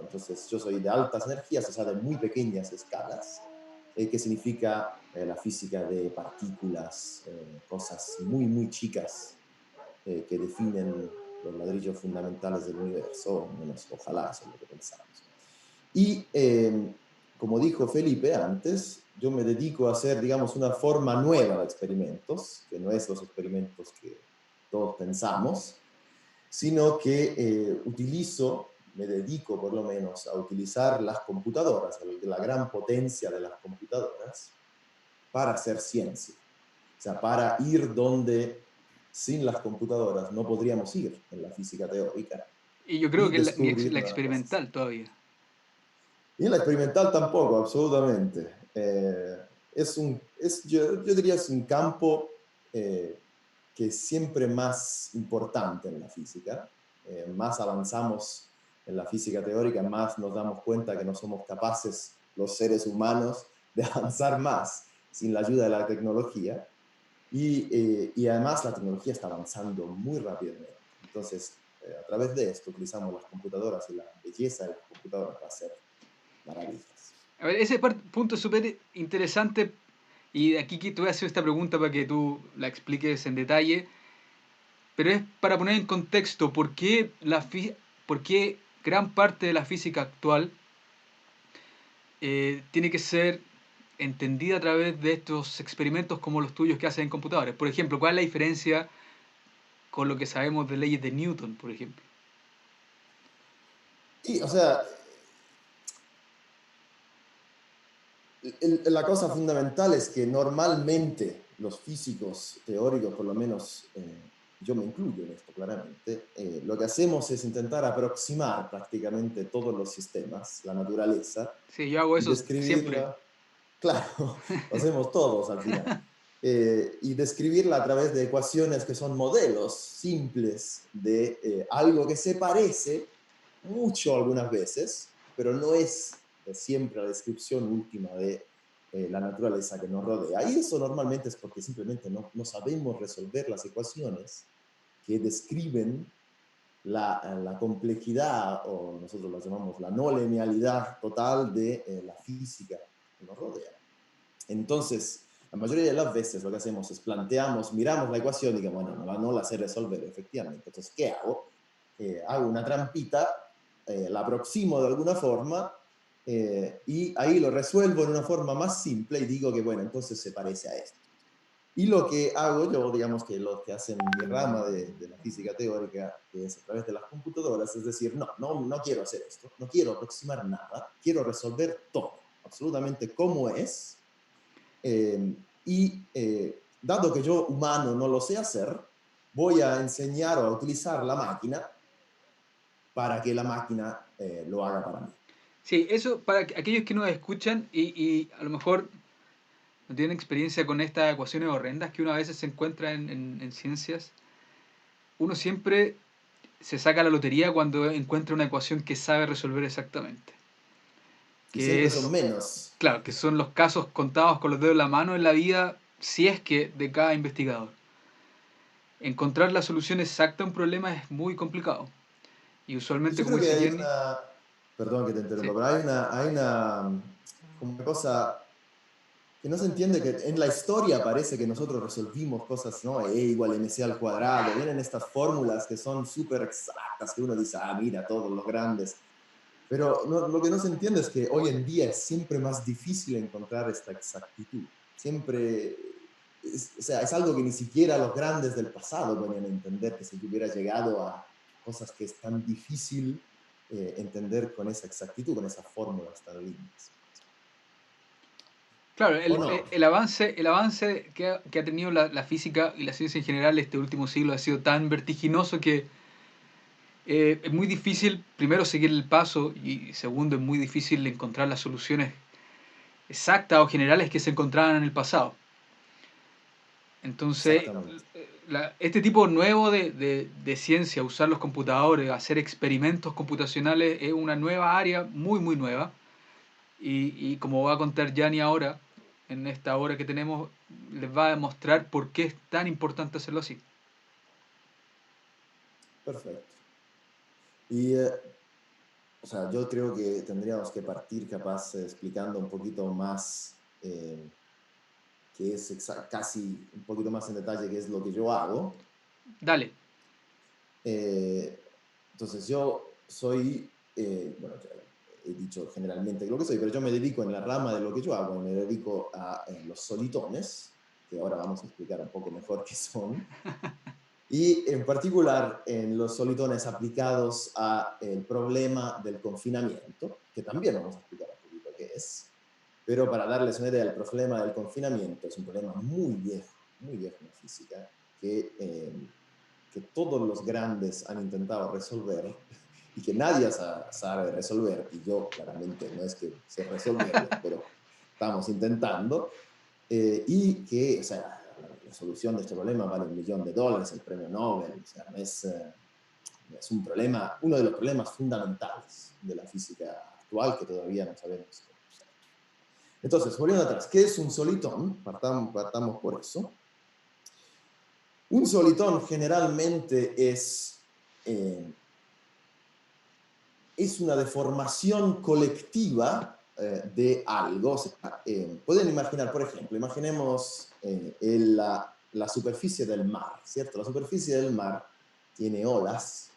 Entonces yo soy de altas energías, o sea, de muy pequeñas escalas, que significa la física de partículas, cosas muy, muy chicas que definen los ladrillos fundamentales del universo, o menos ojalá eso es lo que pensamos. Y como dijo Felipe antes, yo me dedico a hacer, digamos, una forma nueva de experimentos, que no es los experimentos que todos pensamos, sino que me dedico por lo menos a utilizar las computadoras, la gran potencia de las computadoras, para hacer ciencia. O sea, para ir donde sin las computadoras no podríamos ir en la física teórica Y yo creo y que descubrir la nuevas cosas. experimental todavía. Y en la experimental tampoco, absolutamente. Yo diría es un campo que es siempre más importante en la física. Más avanzamos en la física teórica, más nos damos cuenta que no somos capaces, los seres humanos, de avanzar más sin la ayuda de la tecnología. Y además la tecnología está avanzando muy rápidamente. Entonces, a través de esto utilizamos las computadoras y la belleza de las computadoras para hacer maravillas. A ver, ese punto es súper interesante y aquí te voy a hacer esta pregunta para que tú la expliques en detalle, pero es para poner en contexto por qué gran parte de la física actual tiene que ser entendida a través de estos experimentos como los tuyos que hacen en computadores. Por ejemplo, ¿cuál es la diferencia con lo que sabemos de leyes de Newton, por ejemplo? Y, o sea, la cosa fundamental es que normalmente los físicos teóricos, por lo menos yo me incluyo en esto claramente, lo que hacemos es intentar aproximar prácticamente todos los sistemas, la naturaleza, Sí, yo hago y eso siempre. describirla, claro, lo hacemos todos al final, y describirla a través de ecuaciones que son modelos simples de algo que se parece mucho algunas veces, pero no es siempre la descripción última de la naturaleza que nos rodea. Y eso normalmente es porque simplemente no sabemos resolver las ecuaciones que describen la complejidad, o nosotros la llamamos la no linealidad total de la física que nos rodea. Entonces, la mayoría de las veces lo que hacemos es planteamos, miramos la ecuación y que, bueno, no la sé resolver, efectivamente. Entonces, ¿qué hago? Hago una trampita, la aproximo de alguna forma y ahí lo resuelvo en una forma más simple y digo que, bueno, entonces se parece a esto. Y lo que hago yo, digamos que los que hacen mi rama de la física teórica, que es a través de las computadoras, es decir, no quiero hacer esto, no quiero aproximar nada, quiero resolver todo, absolutamente cómo es, dado que yo humano no lo sé hacer, voy a enseñar o a utilizar la máquina para que la máquina lo haga para mí. Sí, eso para aquellos que nos escuchan y a lo mejor no tienen experiencia con estas ecuaciones horrendas que uno a veces se encuentra en ciencias, uno siempre se saca la lotería cuando encuentra una ecuación que sabe resolver exactamente. Y Que siempre son es, menos. claro, que son los casos contados con los dedos de la mano en la vida, si es que de cada investigador. Encontrar la solución exacta a un problema es muy complicado. Y Y usualmente, yo como creo que dice hay Jenny, una, perdón que te sí, interrumpa, pero como una cosa que no se entiende, que en la historia parece que nosotros resolvimos cosas, ¿no? E igual mc al cuadrado, vienen estas fórmulas que son súper exactas, que uno dice, mira, todos los grandes. Pero lo que no se entiende es que hoy en día es siempre más difícil encontrar esta exactitud. Siempre, o sea, es algo que ni siquiera los grandes del pasado podían entender, que se hubiera llegado a cosas que es tan difícil entender con esa exactitud, con esas fórmulas tan lindas. claro, ¿O no? el avance que ha tenido la física y la ciencia en general este último siglo ha sido tan vertiginoso que es muy difícil, primero, seguir el paso y segundo, es muy difícil encontrar las soluciones exactas o generales que se encontraban en el pasado. Entonces, Exactamente. este tipo nuevo de ciencia, usar los computadores, hacer experimentos computacionales, es una nueva área, muy, muy nueva. Y como va a contar Gianni ahora, en esta hora que tenemos, les va a demostrar por qué es tan importante hacerlo así. Perfecto. Y o sea, yo creo que tendríamos que partir capaz explicando un poquito más, que es casi un poquito más en detalle qué es lo que yo hago. Dale. Eh, entonces yo soy, bueno, ya he dicho generalmente lo que soy, pero yo me dedico en la rama de lo que yo hago, me dedico a los solitones, que ahora vamos a explicar un poco mejor qué son, y en particular en los solitones aplicados al problema del confinamiento, que también vamos a explicar un poquito qué es, pero para darles una idea, el problema del confinamiento es un problema muy viejo en la física, que todos los grandes han intentado resolver y que nadie sabe resolver, y yo claramente no es que sé resolverlo, pero estamos intentando, y que, o sea, la solución de este problema vale $1.000.000, el premio Nobel, o sea, es un problema, uno de los problemas fundamentales de la física actual que todavía no sabemos. Entonces, volviendo atrás, ¿qué es un solitón? Partamos por eso. Un solitón generalmente es una deformación colectiva de algo. O sea, pueden imaginar, por ejemplo, imaginemos la superficie del mar, ¿cierto? La superficie del mar tiene olas,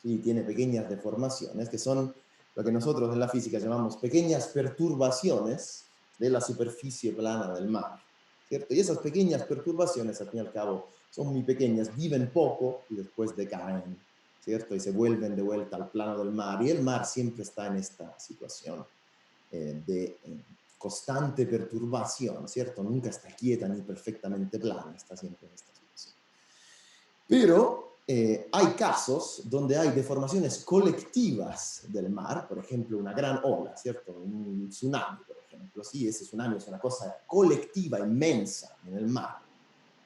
¿sí? Tiene pequeñas deformaciones, que son lo que nosotros en la física llamamos pequeñas perturbaciones de la superficie plana del mar, ¿cierto? Y esas pequeñas perturbaciones, al fin y al cabo, son muy pequeñas, viven poco y después decaen, ¿cierto? Y se vuelven de vuelta al plano del mar. Y el mar siempre está en esta situación de constante perturbación, ¿cierto? Nunca está quieta ni perfectamente plana, está siempre en esta situación. Pero hay casos donde hay deformaciones colectivas del mar, por ejemplo, una gran ola, ¿cierto? Un tsunami, por ejemplo. Sí, ese tsunami es una cosa colectiva, inmensa en el mar,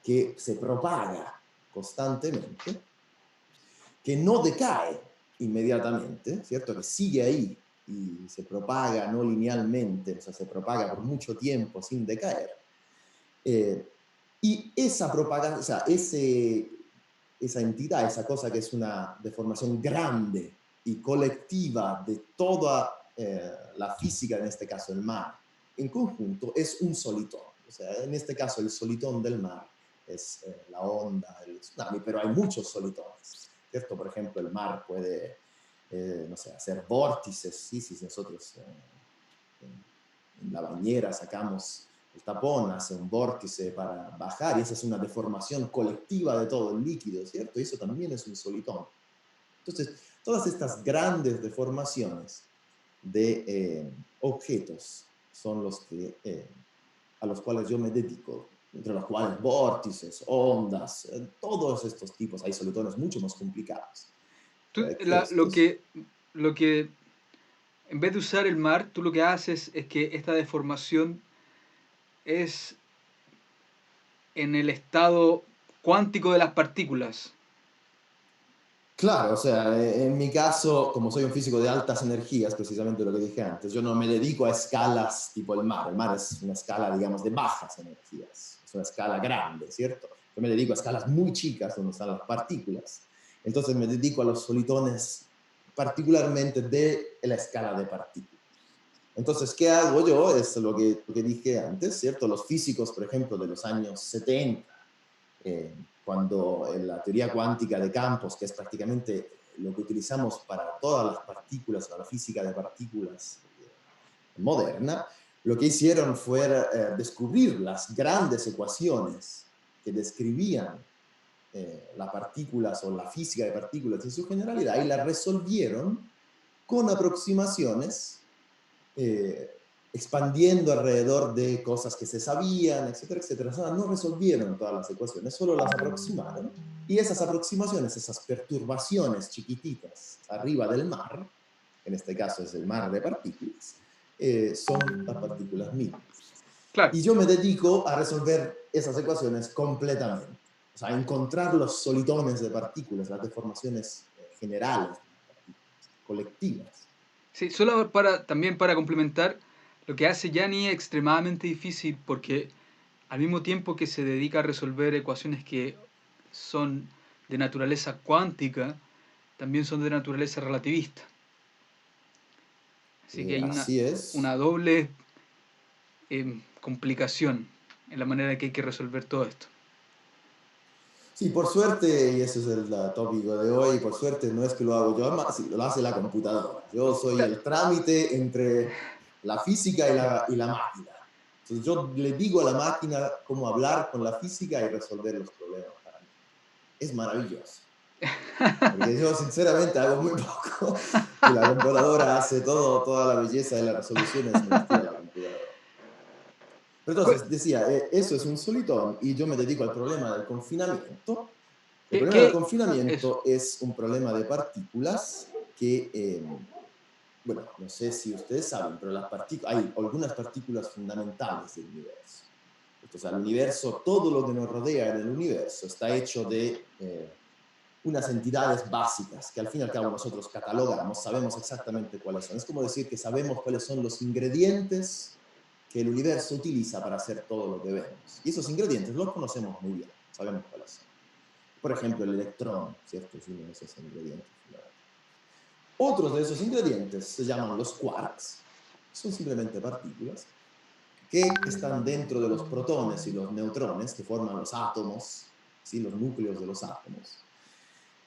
que se propaga constantemente, que no decae inmediatamente, ¿cierto? Que sigue ahí y se propaga no linealmente, o sea, se propaga por mucho tiempo sin decaer. Y esa propaganda, o sea, esa entidad, esa cosa que es una deformación grande y colectiva de toda la física, en este caso el mar, en conjunto, es un solitón. O sea, en este caso el solitón del mar es la onda, el tsunami, pero hay muchos solitones, ¿cierto? Por ejemplo, el mar puede, no sé, hacer vórtices, sí, si nosotros en la bañera sacamos el tapón, hace un vórtice para bajar, y esa es una deformación colectiva de todo el líquido, ¿cierto? Y eso también es un solitón. Entonces, todas estas grandes deformaciones de objetos son los que, a los cuales yo me dedico, entre los cuales vórtices, ondas, todos estos tipos. Hay solitones mucho más complicados que Lo estos. que, lo que, en vez de usar el mar, tú lo que haces es que esta deformación es en el estado cuántico de las partículas. Claro, o sea, en mi caso, como soy un físico de altas energías, precisamente lo que dije antes, yo no me dedico a escalas tipo el mar. El mar es una escala, digamos, de bajas energías, es una escala grande, ¿cierto? Yo me dedico a escalas muy chicas donde están las partículas. Entonces me dedico a los solitones particularmente de la escala de partículas. Entonces, ¿qué hago yo? Es lo que dije antes, ¿cierto? Los físicos, por ejemplo, de los años 70, cuando en la teoría cuántica de campos, que es prácticamente lo que utilizamos para todas las partículas, para la física de partículas moderna, lo que hicieron fue descubrir las grandes ecuaciones que describían las partículas o la física de partículas en su generalidad y la resolvieron con aproximaciones eh, expandiendo alrededor de cosas que se sabían, etcétera, etcétera. O sea, no resolvieron todas las ecuaciones, solo las aproximaron. Y esas aproximaciones, esas perturbaciones chiquititas arriba del mar, en este caso es el mar de partículas, son las partículas mismas. Claro. Y yo me dedico a resolver esas ecuaciones completamente. O sea, a encontrar los solitones de partículas, las deformaciones generales de las partículas, colectivas. Sí, solo para, también para complementar, lo que hace Yanni es extremadamente difícil porque al mismo tiempo que se dedica a resolver ecuaciones que son de naturaleza cuántica, también son de naturaleza relativista. Así que hay Así una es. doble complicación en la manera que hay que resolver todo esto. Sí, por suerte, y ese es el tópico de hoy, por suerte no es que lo hago yo, sí, lo hace la computadora. Yo soy el trámite entre la física y la máquina. Entonces yo le digo a la máquina cómo hablar con la física y resolver los problemas para mí. Es maravilloso. Porque yo sinceramente hago muy poco y la computadora hace todo, toda la belleza de las resoluciones, me las tira la computadora. Pero Cu- entonces decía, eso es un solitón y yo me dedico al problema del confinamiento. El ¿Qué, problema del qué- eso? confinamiento es un problema de partículas que, bueno, no sé si ustedes saben, pero hay algunas partículas fundamentales del universo. O sea, el universo, todo lo que nos rodea en el universo está hecho de unas entidades básicas que al fin y al cabo nosotros catalogamos, sabemos exactamente cuáles son. Es como decir que sabemos cuáles son los ingredientes que el universo utiliza para hacer todo lo que vemos. Y esos ingredientes los conocemos muy bien, sabemos cuáles son. Por ejemplo, el electrón, ¿cierto? Es uno de esos ingredientes fundamentales. Otros de esos ingredientes se llaman los quarks, son simplemente partículas que están dentro de los protones y los neutrones que forman los átomos, ¿sí? Los núcleos de los átomos.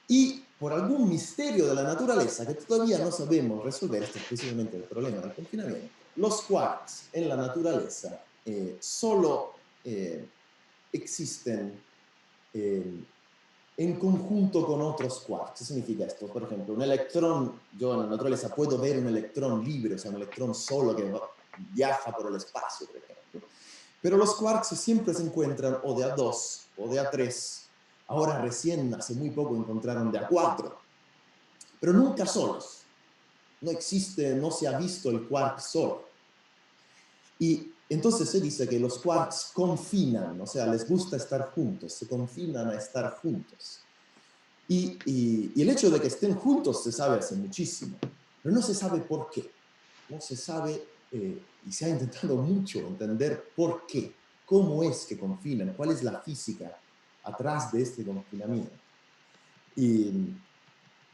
Y por algún misterio de la naturaleza que todavía no sabemos resolver, este es precisamente el problema del confinamiento, los quarks en la naturaleza solo existen eh, en conjunto con otros quarks. ¿Qué significa esto? Por ejemplo, un electrón, yo en la naturaleza puedo ver un electrón libre, o sea, un electrón solo que viaja por el espacio, por ejemplo. Pero los quarks siempre se encuentran o de a dos o de a tres. Ahora recién, hace muy poco, encontraron de a cuatro, pero nunca solos. No existe, no se ha visto el quark solo. Y entonces se dice que los quarks confinan, o sea, les gusta estar juntos, se confinan a estar juntos. Y el hecho de que estén juntos se sabe hace muchísimo, pero no se sabe por qué. No se sabe, y se ha intentado mucho entender por qué, cómo es que confinan, cuál es la física atrás de este confinamiento. Y,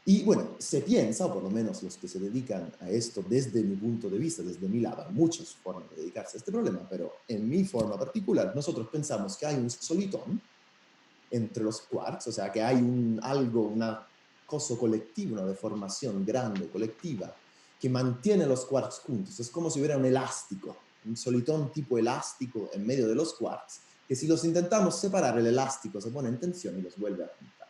y bueno, se piensa, o por lo menos los que se dedican a esto desde mi punto de vista, desde mi lado, hay muchas formas de dedicarse a este problema, pero en mi forma particular, nosotros pensamos que hay un solitón entre los quarks, o sea, que hay algo, una cosa colectiva, una deformación grande, colectiva, que mantiene los quarks juntos. Es como si hubiera un elástico, un solitón tipo elástico en medio de los quarks, que si los intentamos separar, el elástico se pone en tensión y los vuelve a juntar.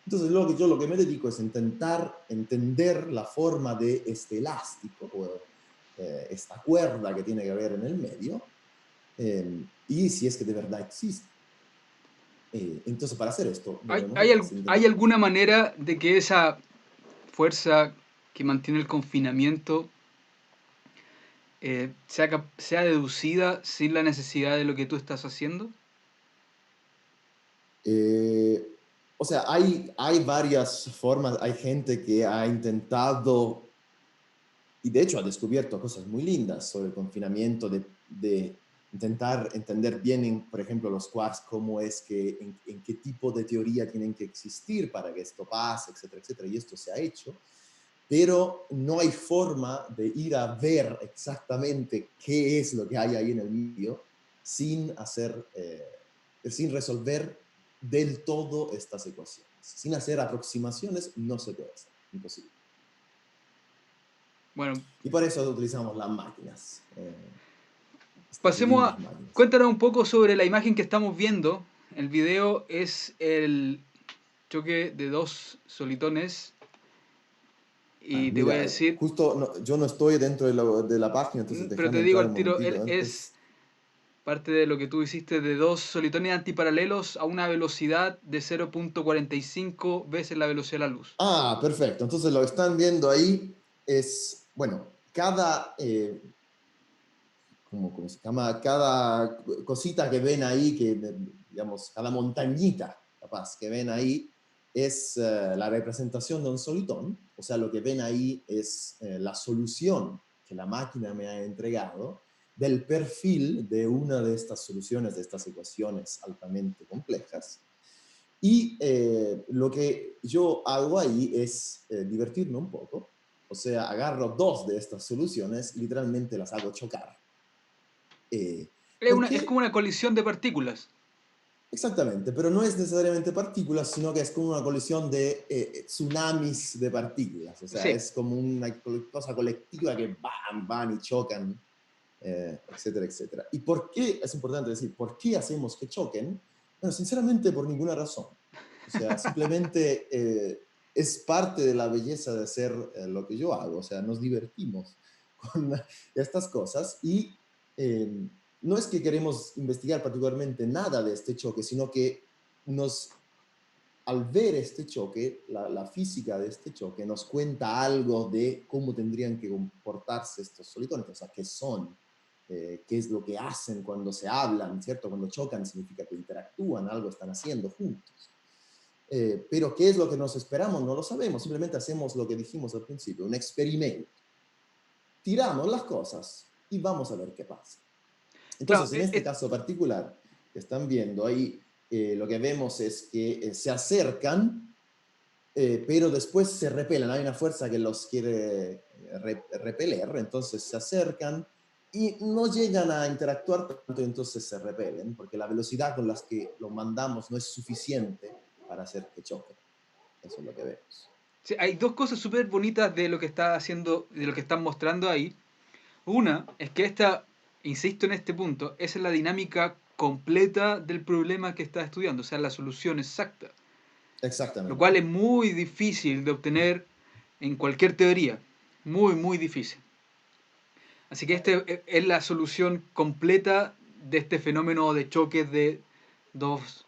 Entonces, yo lo que me dedico es intentar entender la forma de este elástico, o esta cuerda que tiene que haber en el medio, y si es que de verdad existe. Entonces, para hacer esto, debemos ¿Hay entender. alguna manera de que esa fuerza que mantiene el confinamiento sea deducida sin la necesidad de lo que tú estás haciendo? Eh, o sea, hay varias formas, hay gente que ha intentado y de hecho ha descubierto cosas muy lindas sobre el confinamiento, de intentar entender bien, por ejemplo, los quarks, cómo es que, en qué tipo de teoría tienen que existir para que esto pase, etcétera, etcétera, y esto se ha hecho, pero no hay forma de ir a ver exactamente qué es lo que hay ahí en el medio sin sin resolver del todo estas ecuaciones. Sin hacer aproximaciones no se puede hacer, imposible. Bueno, Y por eso utilizamos las máquinas, estas pasemos lindas a... máquinas. Cuéntanos un poco sobre la imagen que estamos viendo. El video es el choque de dos solitones y te voy a Mira, decir, justo yo no estoy dentro de la página, entonces pero te déjame digo entrar al un tiro, momentito él es antes. parte de lo que tú hiciste de dos solitones antiparalelos a una velocidad de 0.45 veces la velocidad de la luz. Ah, perfecto. Entonces lo que están viendo ahí es, bueno, cada, ¿cómo se llama? Cada cosita que ven ahí, digamos, cada montañita, capaz, que ven ahí, es la representación de un solitón. O sea, lo que ven ahí es la solución que la máquina me ha entregado del perfil de una de estas soluciones, de estas ecuaciones altamente complejas. Y lo que yo hago ahí es divertirme un poco O sea, agarro dos de estas soluciones y literalmente las hago chocar. ¿Por Es qué? como una colisión de partículas. Exactamente, pero no es necesariamente partículas, sino que es como una colisión de tsunamis de partículas. O sea, Sí. es como una cosa colectiva que van y chocan, etcétera, etcétera. ¿Y por qué? Es importante decir, ¿por qué hacemos que choquen? Bueno, sinceramente, por ninguna razón. O sea, simplemente es parte de la belleza de hacer lo que yo hago. O sea, nos divertimos con estas cosas y eh, no es que queremos investigar particularmente nada de este choque, sino que al ver este choque, la física de este choque nos cuenta algo de cómo tendrían que comportarse estos solitones, o sea, qué son, qué es lo que hacen cuando se hablan, ¿cierto? Cuando chocan significa que interactúan, algo están haciendo juntos. Pero qué es lo que nos esperamos no lo sabemos, simplemente hacemos lo que dijimos al principio, un experimento. Tiramos las cosas y vamos a ver qué pasa. Claro, Entonces, en este caso particular que están viendo ahí, lo que vemos es que se acercan, pero después se repelen. Hay una fuerza que los quiere repeler, entonces se acercan y no llegan a interactuar tanto, entonces se repelen, porque la velocidad con la que lo mandamos no es suficiente para hacer que choquen. Eso es lo que vemos. sí, hay dos cosas súper bonitas de lo que está haciendo, de lo que están mostrando ahí. Una es que insisto en este punto, esa es la dinámica completa del problema que está estudiando, o sea, la solución exacta. Lo cual Exactamente. es muy difícil de obtener en cualquier teoría. Muy, muy difícil. Así que es la solución completa de este fenómeno de choque de dos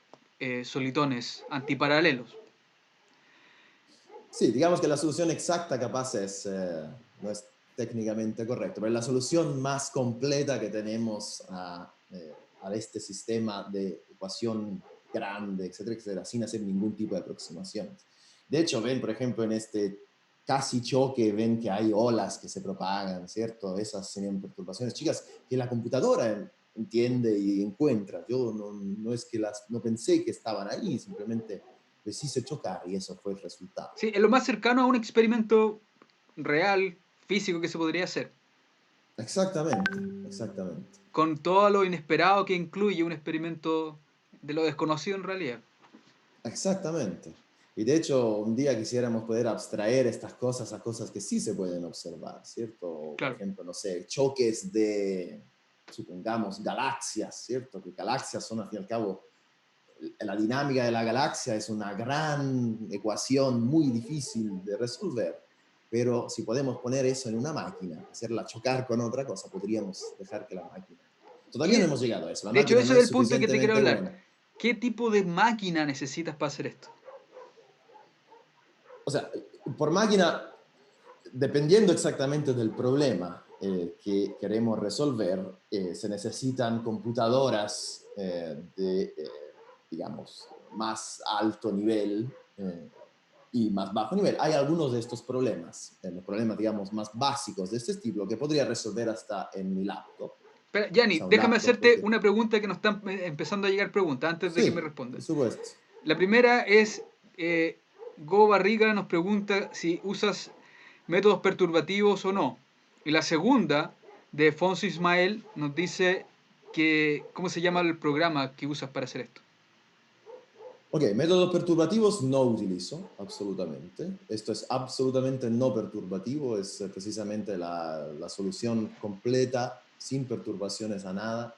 solitones antiparalelos. Sí, digamos que la solución exacta capaz no es técnicamente correcto, pero es la solución más completa que tenemos a este sistema de ecuación grande, etcétera, etcétera, sin hacer ningún tipo de aproximaciones. De hecho, ven, por ejemplo, en este casi choque, ven que hay olas que se propagan, ¿cierto? Esas serían perturbaciones chicas que la computadora entiende y encuentra. Yo no es que no pensé que estaban ahí, simplemente les hice chocar y eso fue el resultado. Sí, es lo más cercano a un experimento real, físico que se podría hacer. Exactamente, exactamente, Con todo lo inesperado que incluye un experimento de lo desconocido en realidad. exactamente. Y de hecho, un día quisiéramos poder abstraer estas cosas a cosas que sí se pueden observar, ¿cierto? Por Claro. ejemplo, no sé, choques de, supongamos, galaxias, ¿cierto? Que galaxias son, al fin y al cabo, la dinámica de la galaxia es una gran ecuación muy difícil de resolver, pero si podemos poner eso en una máquina, hacerla chocar con otra cosa, podríamos dejar que la máquina... Todavía Y no hemos llegado a eso, la de hecho, máquina eso no es es el punto que te quiero suficientemente hablar. buena. ¿Qué tipo de máquina necesitas para hacer esto? O sea, por máquina, dependiendo exactamente del problema que queremos resolver, se necesitan computadoras digamos, más alto nivel y más bajo nivel. Hay algunos de estos problemas, los problemas, digamos, más básicos de este estilo, que podría resolver hasta en mi laptop. Espera, O Yanni, sea, un déjame laptop hacerte porque... una pregunta que nos están empezando a llegar preguntas antes de que me Sí, por respondas. supuesto. La primera es, Go Barriga nos pregunta si usas métodos perturbativos o no. Y la segunda, de Fonso Ismael, nos dice que, ¿cómo se llama el programa que usas para hacer esto? Ok, métodos perturbativos no utilizo, absolutamente. Esto es absolutamente no perturbativo, es precisamente la solución completa, sin perturbaciones a nada.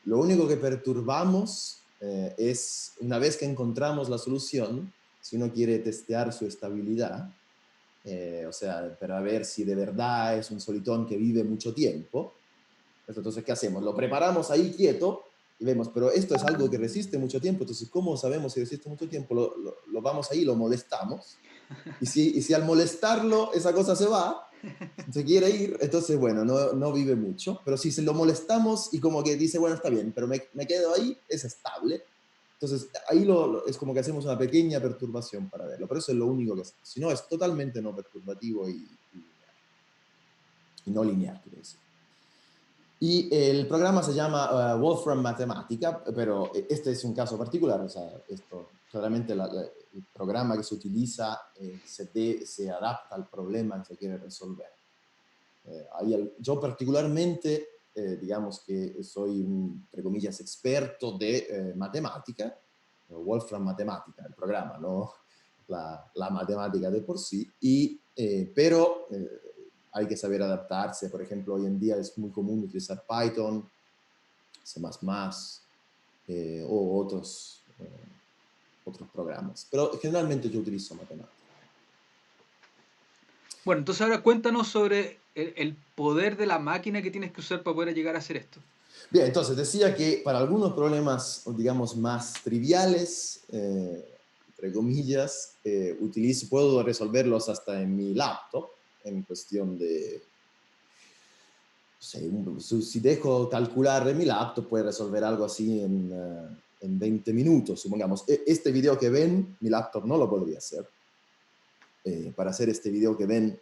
Lo único que perturbamos es, una vez que encontramos la solución, si uno quiere testear su estabilidad, o sea, para ver si de verdad es un solitón que vive mucho tiempo. Entonces, ¿qué hacemos? Lo preparamos ahí quieto y vemos, pero esto es algo que resiste mucho tiempo, entonces, ¿cómo sabemos si resiste mucho tiempo? Lo vamos ahí, lo molestamos, y si al molestarlo esa cosa se va, se quiere ir, entonces, bueno, no vive mucho, pero si se lo molestamos y como que dice, bueno, está bien, pero me quedo ahí, es estable. Entonces, ahí es como que hacemos una pequeña perturbación para verlo, pero eso es lo único que hacemos. Si no, es totalmente no perturbativo y lineal. Y no lineal, quiero decir. Y el programa se llama Wolfram Mathematica, pero este es un caso particular, o sea, esto, claramente el programa que se utiliza se adapta al problema que se quiere resolver. Yo particularmente, digamos que soy un, entre comillas, experto de matemática, Wolfram Mathematica, el programa, ¿no? La matemática de por sí, pero hay que saber adaptarse. Por ejemplo, hoy en día es muy común utilizar Python, C++, o otros programas. Pero generalmente yo utilizo matemática. Bueno, entonces ahora cuéntanos sobre el poder de la máquina que tienes que usar para poder llegar a hacer esto. Bien, entonces decía que para algunos problemas, digamos, más triviales, entre comillas, puedo resolverlos hasta en mi laptop, en cuestión de, no sé, si dejo calcular en mi laptop, puede resolver algo así en 20 minutos, supongamos. Este video que ven, mi laptop no lo podría hacer. Para hacer este video que ven,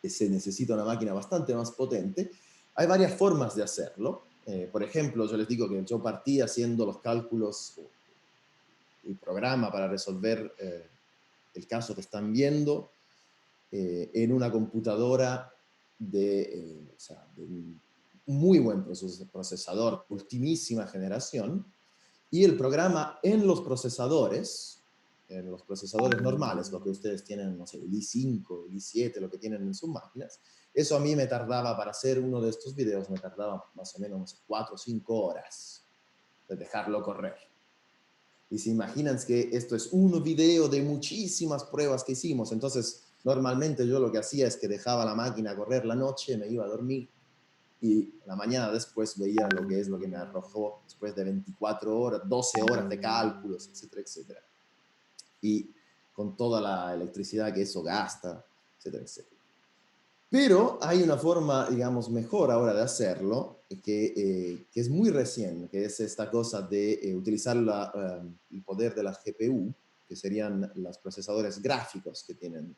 se necesita una máquina bastante más potente. Hay varias formas de hacerlo. Por ejemplo, yo les digo que yo partí haciendo los cálculos, el programa para resolver el caso que están viendo en una computadora o sea, de un muy buen procesador, ultimísima generación, y el programa en los procesadores normales, lo que ustedes tienen, no sé, el i5, el i7, lo que tienen en sus máquinas, eso a mí me tardaba, para hacer uno de estos videos, me tardaba más o menos, no sé, 4 o 5 horas de dejarlo correr. Y se imaginan que esto es un video de muchísimas pruebas que hicimos, entonces normalmente yo lo que hacía es que dejaba la máquina correr la noche, me iba a dormir, y la mañana después veía lo que me arrojó después de 24 horas, 12 horas de cálculos, etcétera, etcétera. Y con toda la electricidad que eso gasta, etcétera, etcétera. Pero hay una forma, digamos, mejor ahora de hacerlo, que es muy recién, que es esta cosa de utilizar el poder de la GPU, que serían los procesadores gráficos que tienen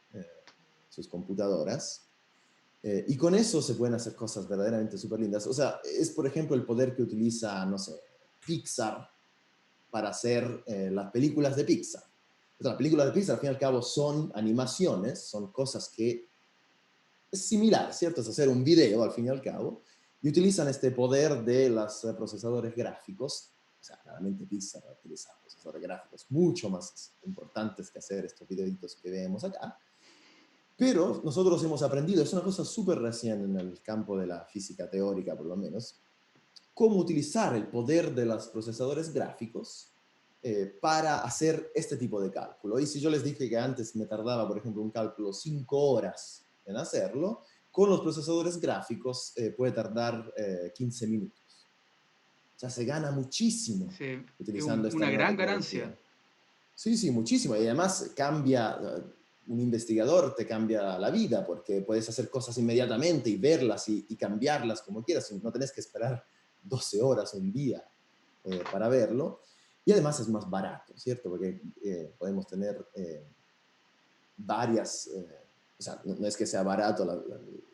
sus computadoras. Y con eso se pueden hacer cosas verdaderamente súper lindas. O sea, es por ejemplo el poder que utiliza, no sé, Pixar para hacer las películas de Pixar. O sea, las películas de Pixar, al fin y al cabo, son animaciones, son cosas que es similar, ¿cierto? Es hacer un video, al fin y al cabo, y utilizan este poder de los procesadores gráficos. O sea, claramente Pixar utiliza procesadores gráficos mucho más importantes que hacer estos videitos que vemos acá. Pero nosotros hemos aprendido, es una cosa súper recién en el campo de la física teórica, por lo menos, cómo utilizar el poder de los procesadores gráficos para hacer este tipo de cálculo. Y si yo les dije que antes me tardaba, por ejemplo, un cálculo 5 horas en hacerlo, con los procesadores gráficos puede tardar 15 minutos. O sea, se gana muchísimo Sí, es utilizando esta una nueva gran ganancia. tecnología. Sí, sí, muchísimo. Y además cambia, un investigador te cambia la vida porque puedes hacer cosas inmediatamente y verlas y cambiarlas como quieras. No tenés que esperar 12 horas, un día para verlo. Y además es más barato, ¿cierto? Porque podemos tener varias, o sea, no es que sea barato,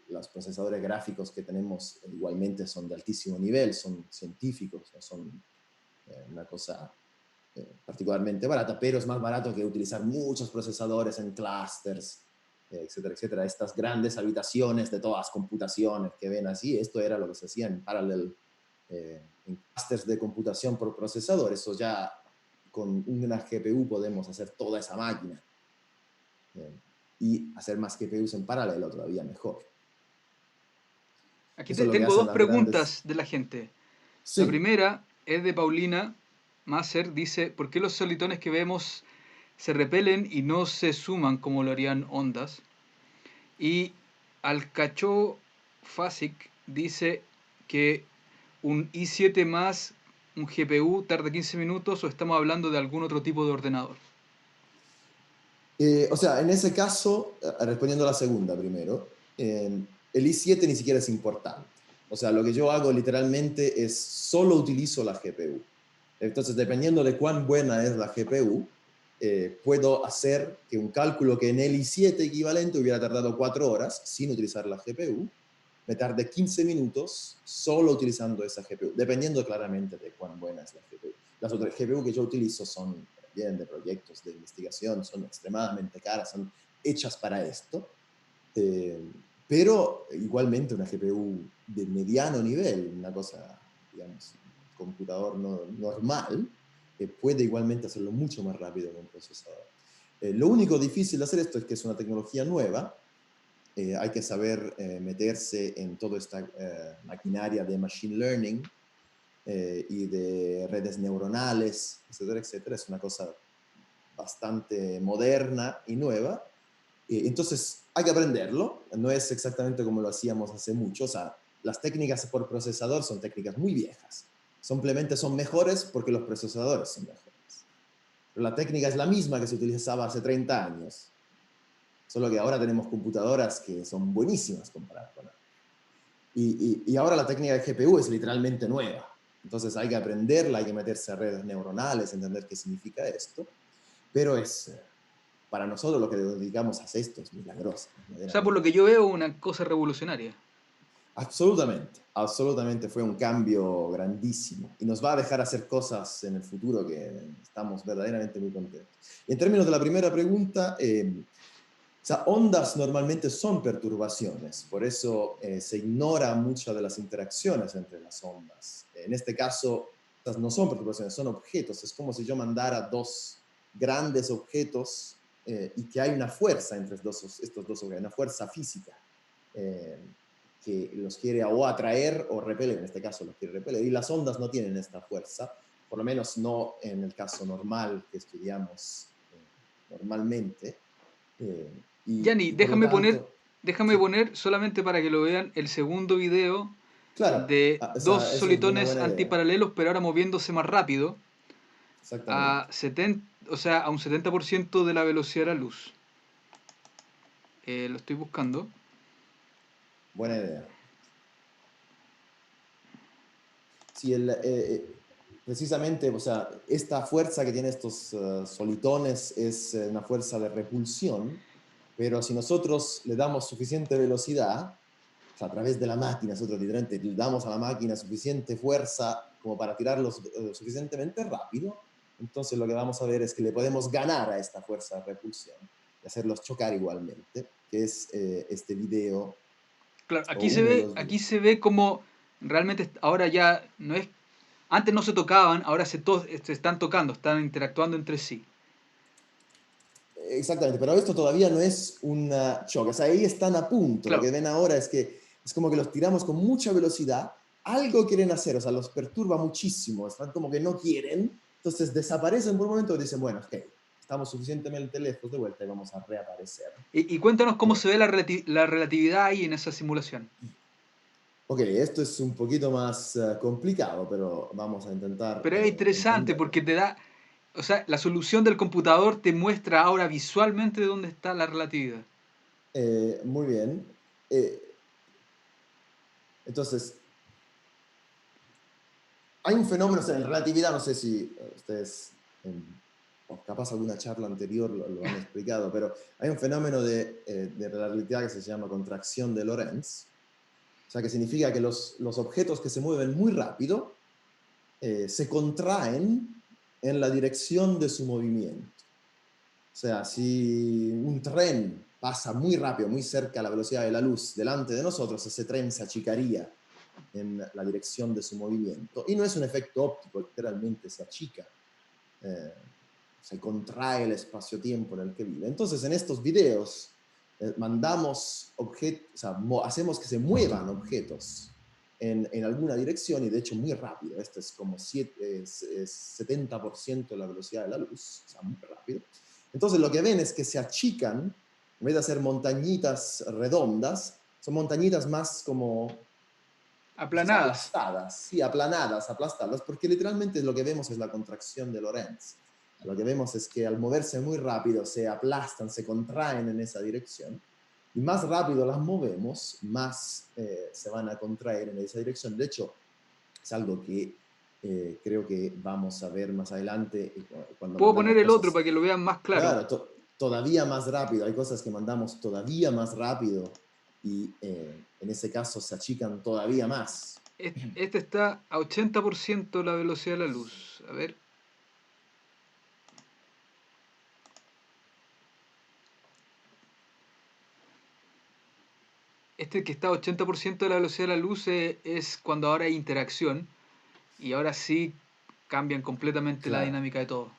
los procesadores gráficos que tenemos igualmente son de altísimo nivel, son científicos, no son una cosa particularmente barata, pero es más barato que utilizar muchos procesadores en clusters, etcétera, etcétera. Estas grandes habitaciones de todas las computaciones que ven así, esto era lo que se hacía en paralel, en clusters de computación por procesador. Eso ya con una GPU podemos hacer toda esa máquina y hacer más GPUs en paralelo todavía mejor. Aquí Eso es lo que tengo hacen dos las grandes. preguntas de la gente. La Sí. primera es de Paulina Masser, dice, ¿por qué los solitones que vemos se repelen y no se suman como lo harían ondas? Y Alcacho Fasic dice que un i7 más un GPU tarda 15 minutos o estamos hablando de algún otro tipo de ordenador. O sea, en ese caso, respondiendo a la segunda primero, el i7 ni siquiera es importante. O sea, lo que yo hago literalmente es solo utilizo la GPU. Entonces, dependiendo de cuán buena es la GPU, puedo hacer que un cálculo que en el i7 equivalente hubiera tardado 4 horas sin utilizar la GPU, me tardé 15 minutos solo utilizando esa GPU, dependiendo claramente de cuán buena es la GPU. Las otras GPU que yo utilizo vienen de proyectos de investigación, son extremadamente caras, son hechas para esto, eh, pero igualmente una GPU de mediano nivel, una cosa, digamos, un computador normal, puede igualmente hacerlo mucho más rápido que un procesador. Lo único difícil de hacer esto es que es una tecnología nueva, hay que saber meterse en toda esta maquinaria de machine learning y de redes neuronales, etcétera, etcétera. Es una cosa bastante moderna y nueva. Entonces, hay que aprenderlo. No es exactamente como lo hacíamos hace mucho. O sea, las técnicas por procesador son técnicas muy viejas. Simplemente son mejores porque los procesadores son mejores. Pero la técnica es la misma que se utilizaba hace 30 años. Solo que ahora tenemos computadoras que son buenísimas comparadas con antes. Y ahora la técnica de GPU es literalmente nueva. Entonces hay que aprenderla, hay que meterse a redes neuronales, entender qué significa esto. Pero para nosotros lo que dedicamos a esto es milagroso, O sea, por lo verdaderamente. que yo veo, una cosa revolucionaria. Absolutamente, absolutamente fue un cambio grandísimo y nos va a dejar hacer cosas en el futuro que estamos verdaderamente muy contentos. Y en términos de la primera pregunta, o sea, ondas normalmente son perturbaciones, por eso se ignora muchas de las interacciones entre las ondas. En este caso, estas no son perturbaciones, son objetos. Es como si yo mandara dos grandes objetos y que hay una fuerza entre estos dos objetos, una fuerza física eh, que los quiere o atraer o repeler, en este caso los quiere repeler. Y las ondas no tienen esta fuerza, por lo menos no en el caso normal que estudiamos normalmente. Yanni, Y por lo tanto, déjame sí, poner solamente para que lo vean el segundo video claro, de o dos sea, eso es una solitones buena idea, antiparalelos, pero ahora moviéndose más rápido, a exactamente, 70, o sea, a un 70% de la velocidad de la luz. Lo estoy buscando. buena idea. Sí, precisamente, o sea, esta fuerza que tienen estos solitones es una fuerza de repulsión, pero si nosotros le damos suficiente velocidad, o sea, a través de la máquina, nosotros literalmente le damos a la máquina suficiente fuerza como para tirarlos suficientemente rápido, entonces lo que vamos a ver es que le podemos ganar a esta fuerza de repulsión y hacerlos chocar igualmente, que es este video, Claro, o uno de los aquí videos. se ve como realmente ahora ya no es. Antes no se tocaban, ahora se están tocando, están interactuando entre sí. Exactamente, pero esto todavía no es un choque, o sea, ahí están a punto. Lo Claro, que ven ahora es que es como que los tiramos con mucha velocidad, algo quieren hacer, o sea, los perturba muchísimo, están como que no quieren, entonces desaparecen por un momento y dicen, bueno, ok, estamos suficientemente lejos de vuelta y vamos a reaparecer. y cuéntanos cómo Eh, se ve la relatividad ahí en esa simulación. ok, esto es un poquito más complicado, pero vamos a intentar Pero es interesante entenderlo. porque te da, o sea, la solución del computador te muestra ahora visualmente dónde está la relatividad. Muy bien. Eh, entonces, hay un fenómeno, o sea, en relatividad, no sé si ustedes, o capaz alguna charla anterior lo han explicado, pero hay un fenómeno de relatividad que se llama contracción de Lorentz, o sea, que significa que los objetos que se mueven muy rápido se contraen en la dirección de su movimiento. O sea, si un tren pasa muy rápido, muy cerca a la velocidad de la luz delante de nosotros, ese tren se achicaría en la dirección de su movimiento. Y no es un efecto óptico, literalmente se achica, eh, se contrae el espacio-tiempo en el que vive. Entonces, en estos videos mandamos objetos, o sea, hacemos que se muevan objetos en alguna dirección y de hecho muy rápido. Este es como 70% de la velocidad de la luz, o sea, muy rápido. Entonces, lo que ven es que se achican, en vez de hacer montañitas redondas, son montañitas más como Aplanadas. aplastadas, sí, aplanadas, aplastadas, porque literalmente lo que vemos es la contracción de Lorentz. Lo que vemos es que al moverse muy rápido se aplastan, se contraen en esa dirección, y más rápido las movemos, más se van a contraer en esa dirección. De hecho, es algo que creo que vamos a ver más adelante cuando Puedo poner mandamos el otro cosas, para que lo vean más claro. claro, todavía más rápido. Hay cosas que mandamos todavía más rápido y en ese caso se achican todavía más. Este está a 80% la velocidad de la luz. A ver. Este que está a 80% de la velocidad de la luz es cuando ahora hay interacción y ahora sí cambian completamente la Claro. dinámica de todo.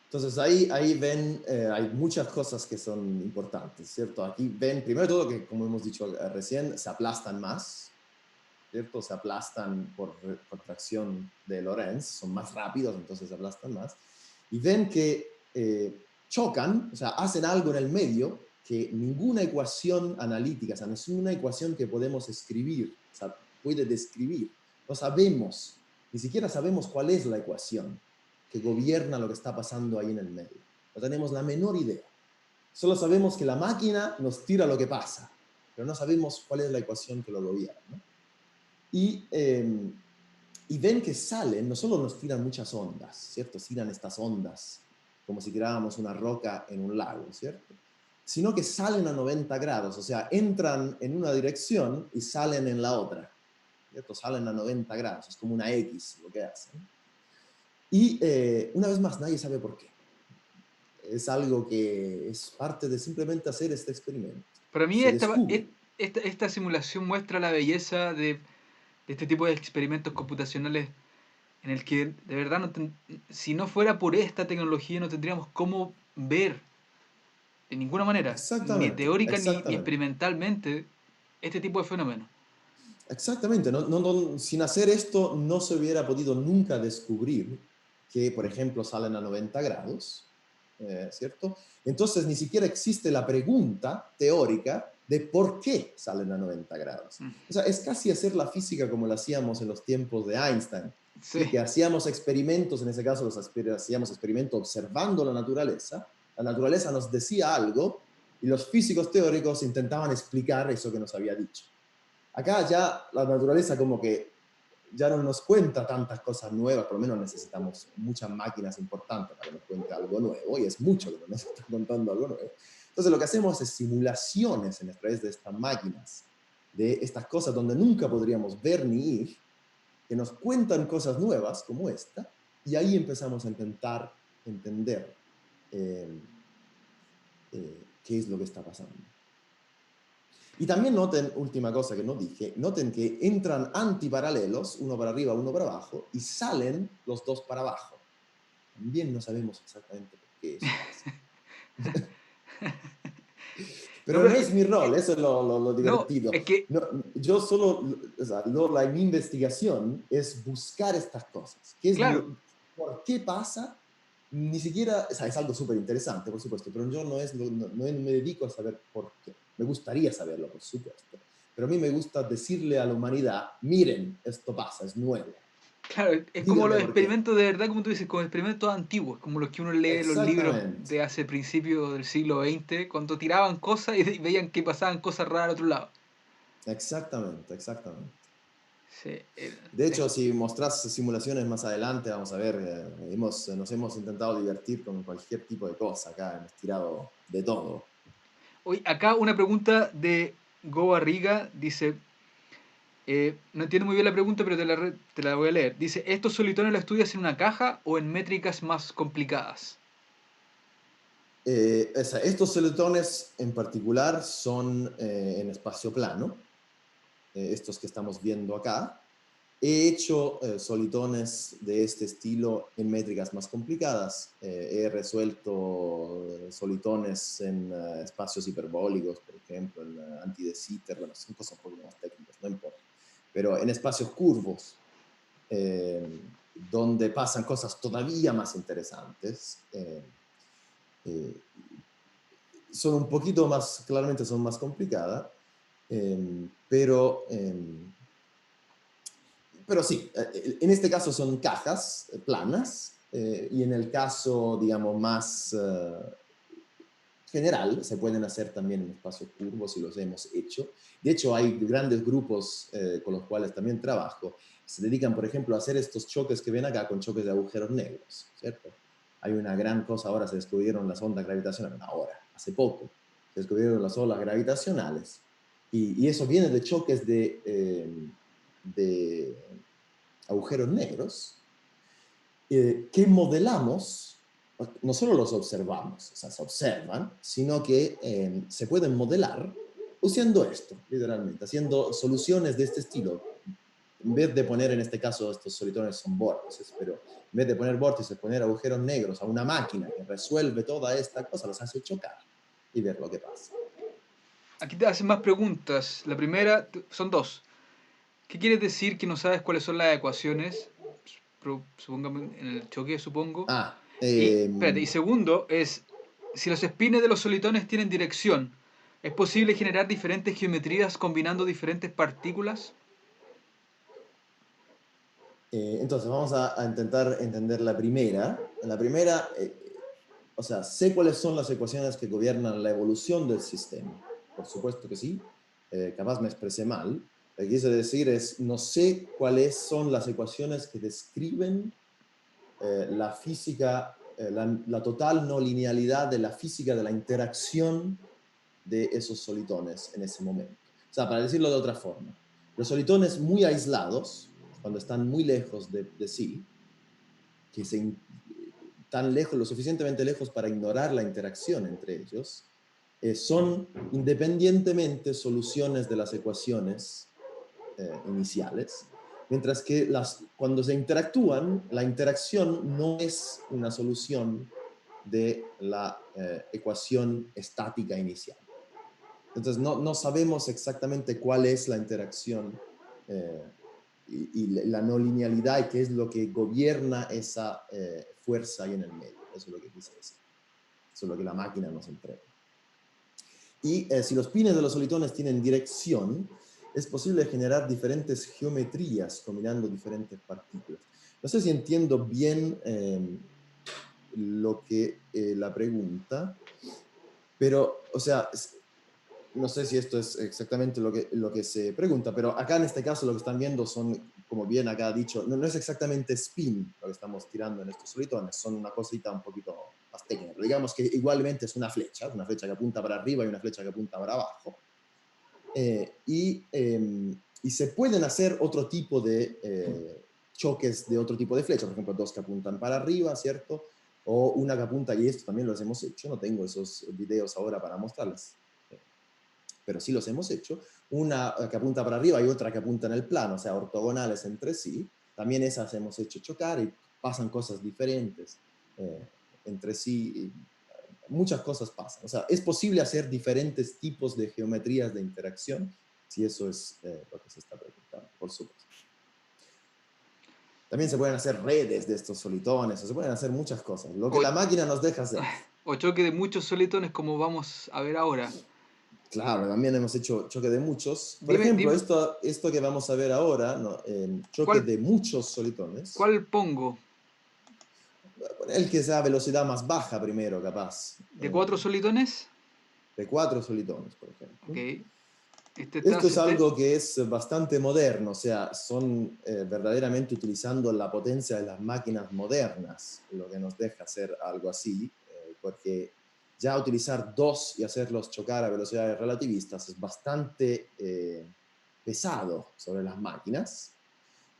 Entonces ahí ven, hay muchas cosas que son importantes, ¿cierto? Aquí ven, primero de todo, que como hemos dicho recién, se aplastan más, ¿cierto? Se aplastan por contracción de Lorentz, son más rápidos, entonces se aplastan más. Y ven que chocan, o sea, hacen algo en el medio que ninguna ecuación analítica, o sea, no es una ecuación que podemos escribir, o sea, puede describir. No sabemos, ni siquiera sabemos cuál es la ecuación que gobierna lo que está pasando ahí en el medio. No tenemos la menor idea. Solo sabemos que la máquina nos tira lo que pasa, pero no sabemos cuál es la ecuación que lo gobierna, ¿no? Y ven que salen, no solo nos tiran muchas ondas, ¿cierto? Tiran estas ondas como si tiráramos una roca en un lago, ¿cierto? Sino que salen a 90 grados, o sea, entran en una dirección y salen en la otra, ¿cierto? Salen a 90 grados, es como una X lo que hacen. Y una vez más, nadie sabe por qué. Es algo que es parte de simplemente hacer este experimento. Para mí Se descubre. esta simulación muestra la belleza de este tipo de experimentos computacionales en el que de verdad si no fuera por esta tecnología no tendríamos cómo ver de ninguna manera, ni Exactamente, teórica ni exactamente. experimentalmente, este tipo de fenómenos. Exactamente, sin hacer esto no se hubiera podido nunca descubrir que, por ejemplo, salen a 90 grados, ¿cierto? Entonces ni siquiera existe la pregunta teórica de por qué salen a 90 grados. Mm. O sea, es casi hacer la física como lo hacíamos en los tiempos de Einstein, ¿sí? Sí, Que hacíamos experimentos, en ese caso hacíamos experimentos observando la naturaleza nos decía algo y los físicos teóricos intentaban explicar eso que nos había dicho. Acá ya la naturaleza como que ya no nos cuenta tantas cosas nuevas, por lo menos necesitamos muchas máquinas importantes para que nos cuente algo nuevo, y es mucho que nos está contando algo nuevo. Entonces lo que hacemos es simulaciones a través de estas máquinas, de estas cosas donde nunca podríamos ver ni ir, que nos cuentan cosas nuevas como esta, y ahí empezamos a intentar entender eh, qué es lo que está pasando. Y también noten, última cosa que no dije, noten que entran antiparalelos, uno para arriba, uno para abajo, y salen los dos para abajo. También no sabemos exactamente por qué eso pasa. no, Pero no es mi rol, eso es lo no, divertido. es que, No, yo solo, o sea, mi investigación es buscar estas cosas. claro, ¿Por qué pasa? Ni siquiera, o sea, es algo súper interesante, por supuesto, pero yo no me dedico a saber por qué. Me gustaría saberlo, por supuesto, pero a mí me gusta decirle a la humanidad, miren, esto pasa, es nuevo. claro, es como Díganme los por qué. experimentos de verdad, como tú dices, como experimentos antiguos, como los que uno lee en los libros Exactamente, de hace principios del siglo XX, cuando tiraban cosas y veían que pasaban cosas raras al otro lado. exactamente, exactamente. Sí, De hecho, si mostrás simulaciones más adelante, vamos a ver, nos hemos intentado divertir con cualquier tipo de cosa acá, hemos tirado de todo. Hoy, acá una pregunta de Go Barriga, dice, no entiendo muy bien la pregunta, pero te la voy a leer. Dice, ¿estos solitones los estudias en una caja o en métricas más complicadas? Estos celetones en particular son en espacio plano, estos que estamos viendo acá. He hecho solitones de este estilo en métricas más complicadas. He resuelto solitones en espacios hiperbólicos, por ejemplo, en anti de Sitter, bueno, son cosas un poco más técnicas, no importa. Pero en espacios curvos, donde pasan cosas todavía más interesantes, eh, son un poquito más, claramente son más complicadas, pero pero sí, en este caso son cajas planas y en el caso, digamos, más general, se pueden hacer también en espacios curvos y los hemos hecho. De hecho, hay grandes grupos con los cuales también trabajo que se dedican, por ejemplo, a hacer estos choques que ven acá con choques de agujeros negros, ¿cierto? Hay una gran cosa, ahora se descubrieron las ondas gravitacionales, ahora, hace poco, se descubrieron las olas gravitacionales Y eso viene de choques de agujeros negros que modelamos, no solo los observamos, o sea, se observan, sino que se pueden modelar usando esto, literalmente, haciendo soluciones de este estilo. En vez de poner, en este caso, estos solitones son vórtices, pero en vez de poner vórtices, poner agujeros negros a una máquina que resuelve toda esta cosa, los hace chocar y ver lo que pasa. Aquí te hacen más preguntas. La primera son dos. ¿Qué quiere decir que no sabes cuáles son las ecuaciones? Supongamos en el choque, supongo. Ah, Y, espérate, y segundo es, si los espines de los solitones tienen dirección, ¿es posible generar diferentes geometrías combinando diferentes partículas? entonces vamos a intentar entender la primera. La primera, o sea, sé cuáles son las ecuaciones que gobiernan la evolución del sistema. Por supuesto que sí. Capaz me expresé mal. Lo que quise decir es, no sé cuáles son las ecuaciones que describen la física, la total no linealidad de la física de la interacción de esos solitones en ese momento. O sea, para decirlo de otra forma, los solitones muy aislados, cuando están muy lejos de sí, que se, tan lejos, lo suficientemente lejos para ignorar la interacción entre ellos, son independientemente soluciones de las ecuaciones iniciales, mientras que cuando se interactúan, la interacción no es una solución de la ecuación estática inicial. Entonces, no sabemos exactamente cuál es la interacción eh, y la no linealidad y qué es lo que gobierna esa fuerza ahí en el medio. Eso es lo que quise decir. Eso es lo que la máquina nos entrega. Y si los pines de los solitones tienen dirección, es posible generar diferentes geometrías combinando diferentes partículas. No sé si entiendo bien lo que la pregunta, pero, o sea, no sé si esto es exactamente lo que se pregunta, pero acá en este caso lo que están viendo son, como bien acá ha dicho, no es exactamente spin lo que estamos tirando en estos solitones, son una cosita un poquito más pequeña. Pero digamos que igualmente es una flecha que apunta para arriba y una flecha que apunta para abajo. Y se pueden hacer otro tipo de choques de otro tipo de flecha, por ejemplo, dos que apuntan para arriba, ¿cierto? O una que apunta, y esto también los hemos hecho, no tengo esos videos ahora para mostrarles, pero sí los hemos hecho, una que apunta para arriba y otra que apunta en el plano, o sea, ortogonales entre sí, también esas hemos hecho chocar y pasan cosas diferentes entre sí, y muchas cosas pasan. O sea, es posible hacer diferentes tipos de geometrías de interacción, si eso es lo que se está preguntando, por supuesto. También se pueden hacer redes de estos solitones, se pueden hacer muchas cosas, lo que O, la máquina nos deja hacer. o choque de muchos solitones como vamos a ver ahora. Claro, también hemos hecho choque de muchos. Por Dime, ejemplo, dime, esto que vamos a ver ahora, ¿no? Choque ¿cuál, de muchos solitones. cuál pongo? Voy a poner el que sea a velocidad más baja primero, capaz. ¿De cuatro solitones? De 4 solitones, por Ok. ejemplo. Este está Esto es 70. algo que es bastante moderno, o sea, son verdaderamente utilizando la potencia de las máquinas modernas, lo que nos deja hacer algo así, porque ya utilizar dos y hacerlos chocar a velocidades relativistas es bastante pesado sobre las máquinas,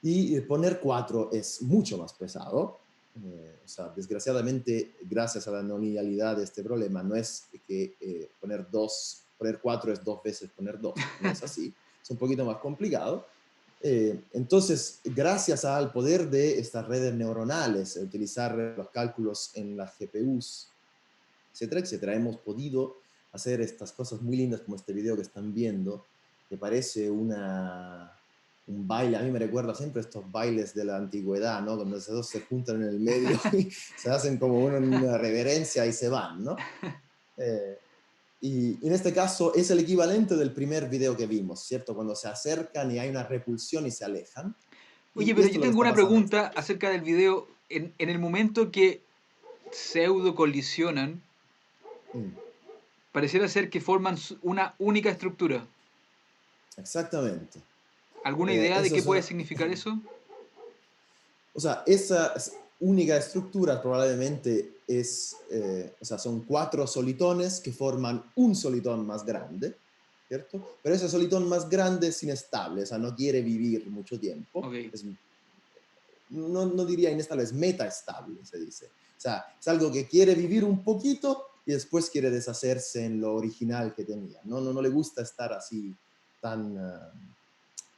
y poner 4 es mucho más pesado. O sea, desgraciadamente, gracias a la no linealidad de este problema, no es que poner 4 es 2 veces poner 2, no es así, es un poquito más complicado. Entonces, gracias al poder de estas redes neuronales, utilizar los cálculos en las GPUs, etcétera, etcétera, hemos podido hacer estas cosas muy lindas como este video que están viendo, que parece un baile. A mí me recuerda siempre estos bailes de la antigüedad, ¿no? Cuando esos dos se juntan en el medio y se hacen como una reverencia y se van, ¿no? Eh, y en este caso es el equivalente del primer video que vimos, ¿cierto? Cuando se acercan y hay una repulsión y se alejan. Oye, Y pero esto yo es lo que tengo está una pasando en este pregunta caso. acerca del video. En el momento que pseudo colisionan, Mm, pareciera ser que forman una única estructura. exactamente. ¿Alguna idea de Eso qué es puede una, significar eso? O sea, esa única estructura probablemente o sea, son 4 solitones que forman un solitón más grande. ¿cierto? Pero ese solitón más grande es inestable, o sea, no quiere vivir mucho tiempo, Ok. no diría inestable, es metaestable, se dice. O sea, es algo que quiere vivir un poquito y después quiere deshacerse en lo original que tenía. No le gusta estar así tan,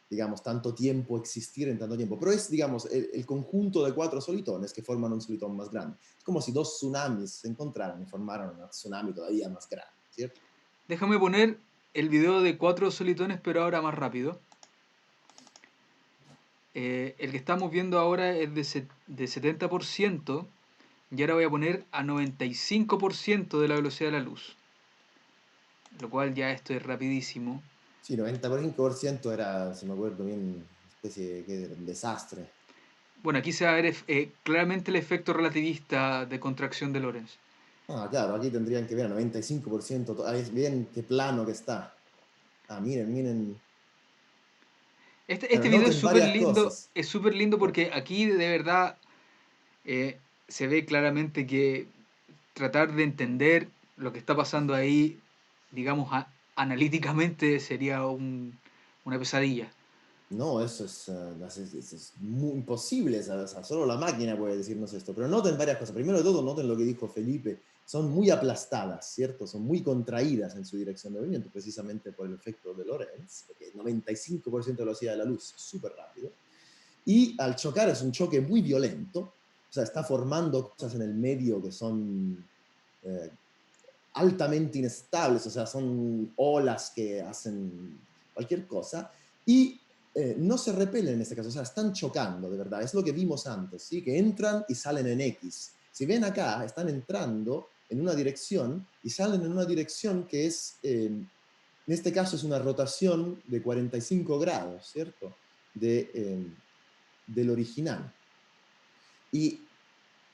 digamos, tanto tiempo, existir en tanto tiempo. Pero es, digamos, el conjunto de cuatro solitones que forman un solitón más grande. Es como si dos tsunamis se encontraran y formaran un tsunami todavía más grande, ¿cierto? Déjame poner el video de 4 solitones, pero ahora más rápido. El que estamos viendo ahora es de 70% y ahora voy a poner a 95% de la velocidad de la luz, lo cual ya esto es rapidísimo. Sí, 95% era, si me acuerdo bien, una especie de un desastre. Bueno, aquí se va a ver claramente el efecto relativista de contracción de Lorentz. Ah, claro, aquí tendrían que ver a 95%. Es bien qué plano que está. Ah, miren, miren. Este Bueno, video noten varias cosas. es súper lindo Bueno, porque aquí de verdad se ve claramente que tratar de entender lo que está pasando ahí, digamos, analíticamente sería una pesadilla. no, eso es muy imposible, o sea, solo la máquina puede decirnos esto. Pero noten varias cosas. Primero de todo, noten lo que dijo Felipe. Son muy aplastadas, ¿cierto? Son muy contraídas en su dirección de movimiento, precisamente por el efecto de Lorentz, porque 95% de la velocidad de la luz es súper rápido. Y al chocar es un choque muy violento, o sea, está formando cosas en el medio que son eh, altamente inestables, o sea, son olas que hacen cualquier cosa, y no se repelen en este caso, o sea, están chocando, de verdad, es lo que vimos antes, ¿sí? Que entran y salen en X. Si ven acá, están entrando en una dirección y salen en una dirección que es, en este caso es una rotación de 45 grados, ¿cierto? Del original. Y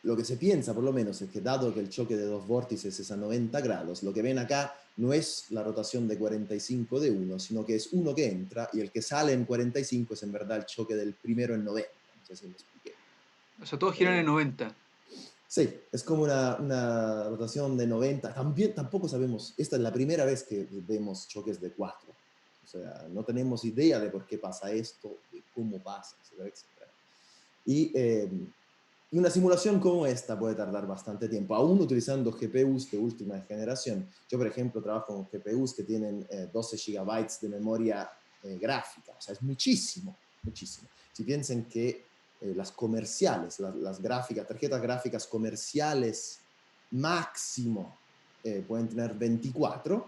lo que se piensa, por lo menos, es que dado que el choque de dos vórtices es a 90 grados, lo que ven acá no es la rotación de 45 de uno, sino que es uno que entra y el que sale en 45 es en verdad el choque del primero en 90. No sé si me expliqué. O sea, todos giran en Eh, 90. sí, es como una rotación de 90. También tampoco sabemos, esta es la primera vez que vemos choques de 4. O sea, no tenemos idea de por qué pasa esto, de cómo pasa, etcétera, etcétera. Y una simulación como esta puede tardar bastante tiempo, aún utilizando GPUs de última generación. Yo, por ejemplo, trabajo con GPUs que tienen 12 gigabytes de memoria gráfica, o sea, es muchísimo, muchísimo. Si piensen que las comerciales, las gráficas, tarjetas gráficas comerciales máximo pueden tener 24,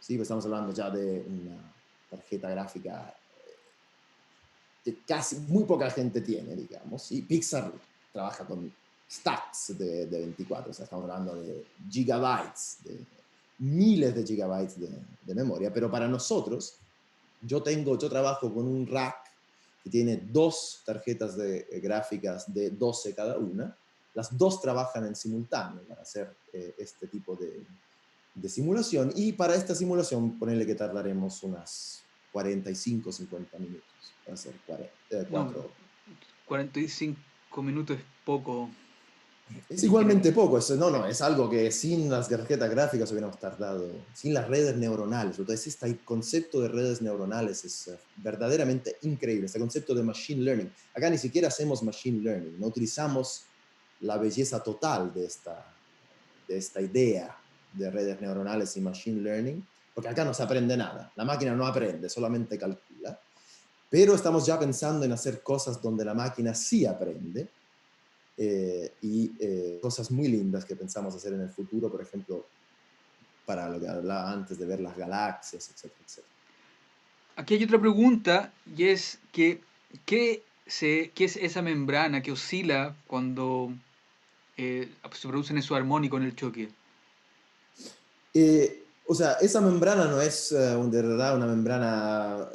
¿sí? Pues estamos hablando ya de una tarjeta gráfica que casi muy poca gente tiene, digamos. Y Pixar trabaja con stacks de 24, o sea, estamos hablando de gigabytes, de miles de gigabytes de memoria, pero para nosotros, yo trabajo con un rack que tiene dos tarjetas de gráficas de 12 cada una, las dos trabajan en simultáneo para hacer este tipo de simulación, y para esta simulación ponerle que tardaremos unas 45 50 minutos para hacer No, cuatro. 45 minutos es poco Es en general. igualmente poco, no, es algo que sin las tarjetas gráficas hubiéramos tardado, sin las redes neuronales. Entonces, este concepto de redes neuronales es verdaderamente increíble, este concepto de machine learning. Acá ni siquiera hacemos machine learning, no utilizamos la belleza total de esta idea de redes neuronales y machine learning, porque acá no se aprende nada, la máquina no aprende, solamente calcula, pero estamos ya pensando en hacer cosas donde la máquina sí aprende, y cosas muy lindas que pensamos hacer en el futuro, por ejemplo, para lo que hablaba antes de ver las galaxias, etcétera, etcétera. Aquí hay otra pregunta y es que ¿qué es esa membrana que oscila cuando se producen esos armónicos en el choque? O sea, esa membrana no es de verdad una membrana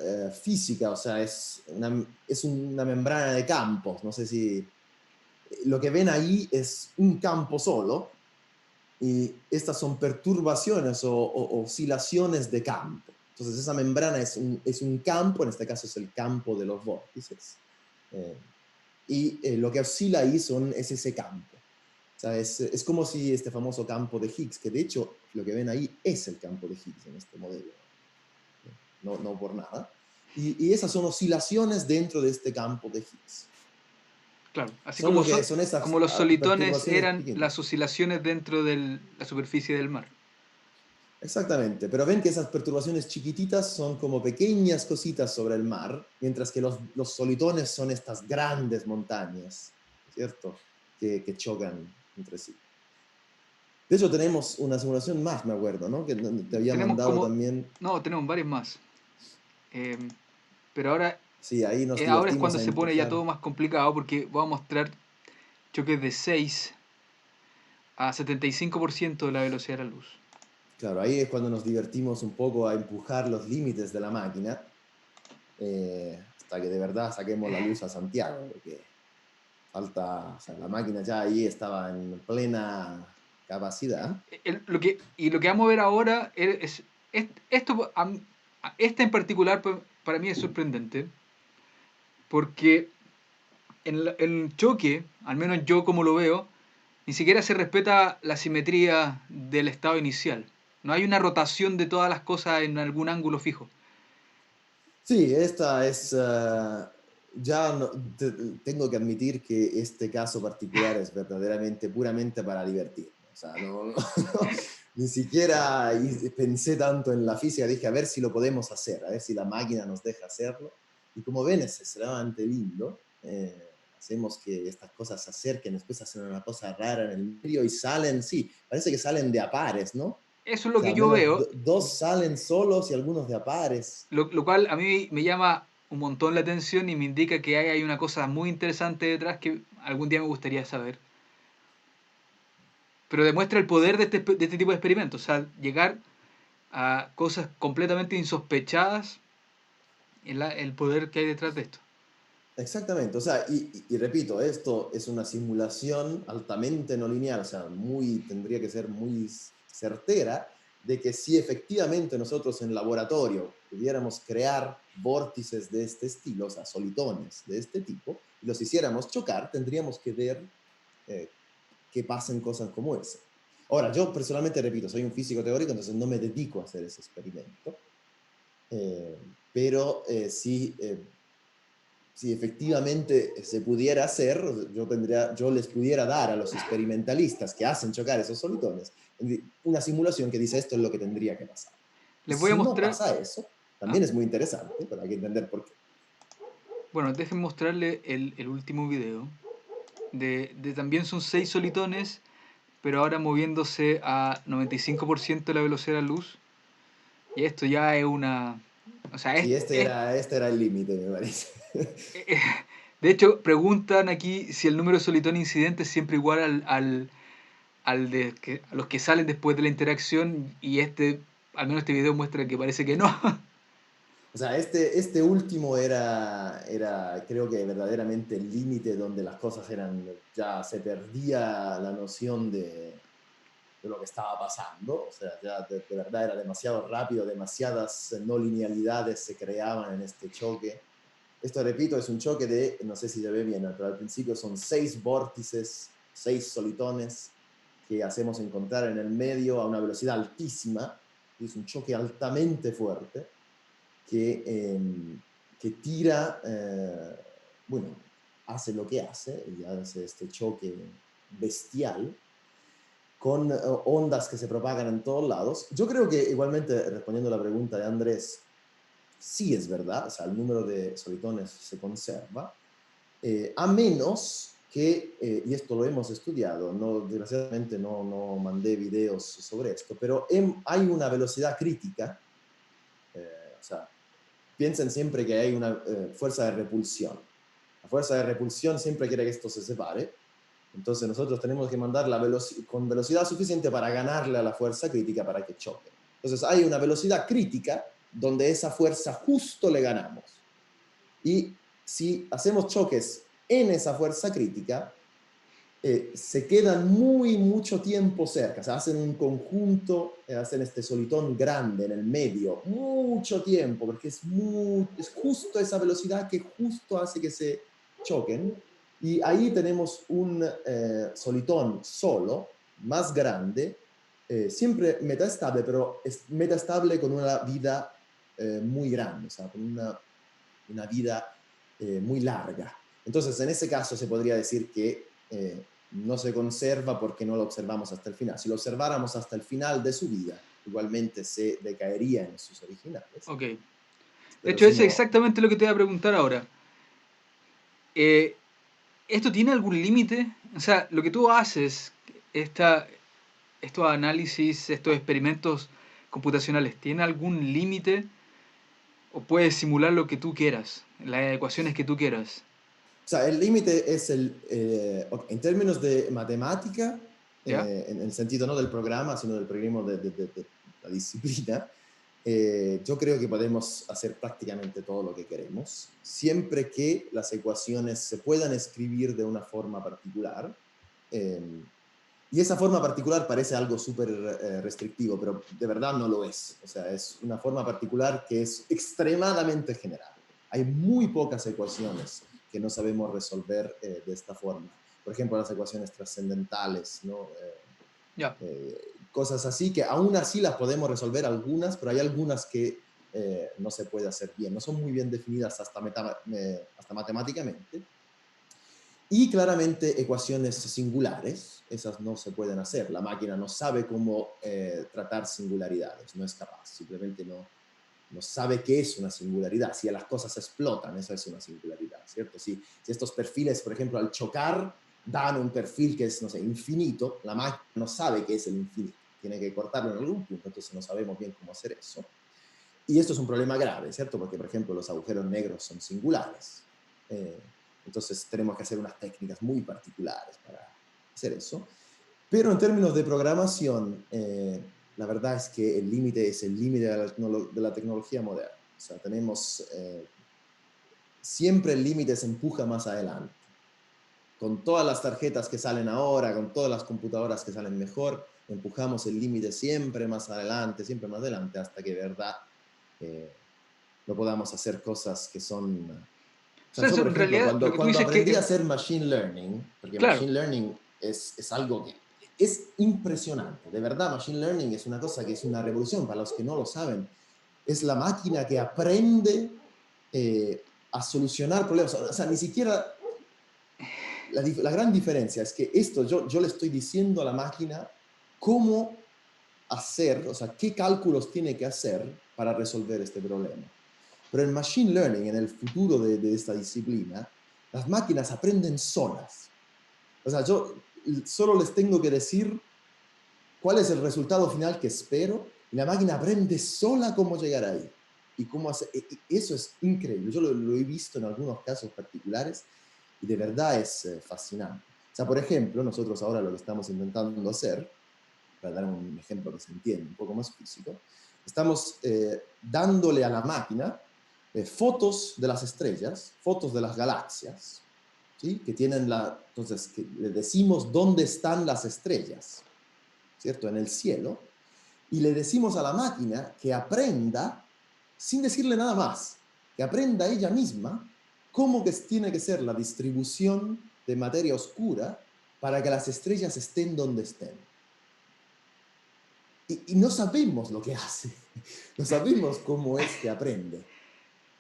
física, o sea, es una membrana de campos. No sé si lo que ven ahí es un campo solo, y estas son perturbaciones o oscilaciones de campo. Entonces, esa membrana es un campo, en este caso es el campo de los vórtices, eh, y lo que oscila ahí es ese campo. O sea, es como si este famoso campo de Higgs, que de hecho lo que ven ahí es el campo de Higgs en este modelo. no por nada. Y esas son oscilaciones dentro de este campo de Higgs. Claro, así Son lo que son como esas los solitones perturbaciones eran las pequeñas. oscilaciones dentro de la superficie del mar. Exactamente, pero ven que esas perturbaciones chiquititas son como pequeñas cositas sobre el mar, mientras que los solitones son estas grandes montañas, ¿cierto? Que chocan entre sí. De hecho, tenemos una simulación más, me acuerdo, ¿no? Que te había Tenemos mandado como, también. no, tenemos varios más. Eh, pero ahora, Sí, ahí nos ahora es divertimos cuando a se pone ya todo empujar. más complicado porque voy a mostrar choques de 6 a 75% de la velocidad de la luz. Claro, ahí es cuando nos divertimos un poco a empujar los límites de la máquina, hasta que de verdad saquemos la luz a Santiago, porque falta, o sea, la máquina ya ahí estaba en plena capacidad. Lo que vamos a ver ahora esto, esta en particular para mí es sorprendente porque en el choque, al menos yo como lo veo, ni siquiera se respeta la simetría del estado inicial. No hay una rotación de todas las cosas en algún ángulo fijo. Sí, esta es, ya tengo que admitir que este caso particular es verdaderamente puramente para divertirme. O sea, ni siquiera pensé tanto en la física, dije a ver si lo podemos hacer, a ver si la máquina nos deja hacerlo. Y como ven, es extremadamente lindo. Hacemos que estas cosas se acerquen, después hacen una cosa rara en el medio y salen, sí, parece que salen de a pares, ¿no? O Eso es lo sea, que al yo menos veo, dos salen solos y algunos de a pares. lo cual a mí me llama un montón la atención y me indica que hay una cosa muy interesante detrás que algún día me gustaría saber. Pero demuestra el poder de este tipo de experimentos, o sea, llegar a cosas completamente insospechadas, el poder que hay detrás de esto. Exactamente, o sea, y repito, esto es una simulación altamente no lineal, o sea, tendría que ser muy certera de que si efectivamente nosotros en laboratorio pudiéramos crear vórtices de este estilo, o sea, solitones de este tipo, y los hiciéramos chocar, tendríamos que ver eh, que pasen cosas como esa. Ahora, yo personalmente, repito, soy un físico teórico, entonces no me dedico a hacer ese experimento, pero sí si efectivamente se pudiera hacer, yo les pudiera dar a los experimentalistas que hacen chocar esos solitones una simulación que dice esto es lo que tendría que pasar. Y Les voy a si no mostrar, pasa eso, ah, también es muy interesante, pero hay que entender por qué. bueno, dejen mostrarle el último video. También son 6 solitones, pero ahora moviéndose a 95% de la velocidad de la luz. Y esto ya es una... O sea, Sí, este era el límite, me parece. eh, de hecho, preguntan aquí si el número de solitones incidentes es siempre igual a los que salen después de la interacción y al menos este video muestra que parece que no. O sea, este último era, creo que verdaderamente el límite donde las cosas ya se perdía la noción de lo que estaba pasando, o sea, ya de verdad era demasiado rápido, demasiadas no linealidades se creaban en este choque. Esto, repito, es un choque no sé si se ve bien, pero al principio son 6 vórtices, 6 solitones que hacemos encontrar en el medio a una velocidad altísima, y es un choque altamente fuerte que, que tira, bueno, hace lo que hace, y hace este choque bestial, con ondas que se propagan en todos lados. Yo creo que igualmente, respondiendo a la pregunta de Andrés, sí es verdad, o sea, el número de solitones se conserva, a menos que, y esto lo hemos estudiado, desgraciadamente no mandé videos sobre esto, pero hay una velocidad crítica, o sea, piensen siempre que hay una fuerza de repulsión. La fuerza de repulsión siempre quiere que esto se separe, entonces nosotros tenemos que mandar con velocidad suficiente para ganarle a la fuerza crítica para que choque. Entonces hay una velocidad crítica donde esa fuerza justo le ganamos. Y si hacemos choques en esa fuerza crítica, se quedan mucho tiempo cerca, o sea, hacen un conjunto, hacen este solitón grande en el medio, mucho tiempo, porque es justo esa velocidad que justo hace que se choquen, y ahí tenemos un solitón solo, más grande, siempre metaestable, pero es metaestable con una vida muy grande, o sea, con una vida muy larga. Entonces, en ese caso se podría decir que no se conserva porque no lo observamos hasta el final. Si lo observáramos hasta el final de su vida, igualmente se decaería en sus originales, Ok. De pero hecho, si es no, exactamente lo que te voy a preguntar ahora. Eh, ¿Esto tiene algún límite? O sea, lo que tú haces, esta, estos análisis, estos experimentos computacionales, ¿tiene algún límite? ¿O puedes simular lo que tú quieras, las ecuaciones que tú quieras? o sea, el límite es en términos de matemática, ¿Ya? en el sentido no del programa, sino del programa de la disciplina, yo creo que podemos hacer prácticamente todo lo que queremos, siempre que las ecuaciones se puedan escribir de una forma particular. eh, y esa forma particular parece algo súper restrictivo, pero de verdad no lo es. O sea, es una forma particular que es extremadamente general. Hay muy pocas ecuaciones que no sabemos resolver de esta forma. Por ejemplo, las ecuaciones trascendentales, ¿no? Ya. Cosas así que aún así las podemos resolver algunas, pero hay algunas que no se puede hacer bien, no son muy bien definidas hasta matemáticamente. Y claramente ecuaciones singulares, esas no se pueden hacer. La máquina no sabe cómo tratar singularidades, no es capaz, simplemente no sabe qué es una singularidad. Si las cosas explotan, eso es una singularidad, ¿cierto? Si estos perfiles, por ejemplo, al chocar, dan un perfil que es, no sé, infinito, la máquina no sabe qué es el infinito, tiene que cortarlo en algún punto, entonces no sabemos bien cómo hacer eso. Y esto es un problema grave, ¿cierto? Porque, por ejemplo, los agujeros negros son singulares. Eh, entonces tenemos que hacer unas técnicas muy particulares para hacer eso. Pero en términos de programación, la verdad es que el límite es el límite de la tecnología moderna. O sea, tenemos, siempre el límite se empuja más adelante. Con todas las tarjetas que salen ahora, con todas las computadoras que salen mejor, empujamos el límite siempre más adelante, hasta que de verdad eh, no podamos hacer cosas que son... O O sea, sea, yo, eso, por en ejemplo, realidad, lo que tú cuando dices es que, aprendí a hacer machine learning, porque claro, machine learning es algo que es impresionante, de verdad, machine learning es una cosa que es una revolución, para los que no lo saben, es la máquina que aprende a solucionar problemas, o sea, ni siquiera la gran diferencia es que esto yo le estoy diciendo a la máquina cómo hacer, o sea, qué cálculos tiene que hacer para resolver este problema. Pero en Machine Learning, en el futuro de esta disciplina, las máquinas aprenden solas. O sea, yo solo les tengo que decir cuál es el resultado final que espero y la máquina aprende sola cómo llegar ahí. Y cómo hacer. Eso es increíble. Yo lo he visto en algunos casos particulares y de verdad es fascinante. O sea, por ejemplo, nosotros ahora lo que estamos intentando hacer, para dar un ejemplo que se entiende, un poco más físico, estamos dándole a la máquina fotos de las estrellas, fotos de las galaxias, ¿sí? Que tienen entonces, que le decimos dónde están las estrellas, ¿cierto? En el cielo, y le decimos a la máquina que aprenda, sin decirle nada más, que aprenda ella misma cómo que tiene que ser la distribución de materia oscura para que las estrellas estén donde estén. Y no sabemos lo que hace, no sabemos cómo es que aprende,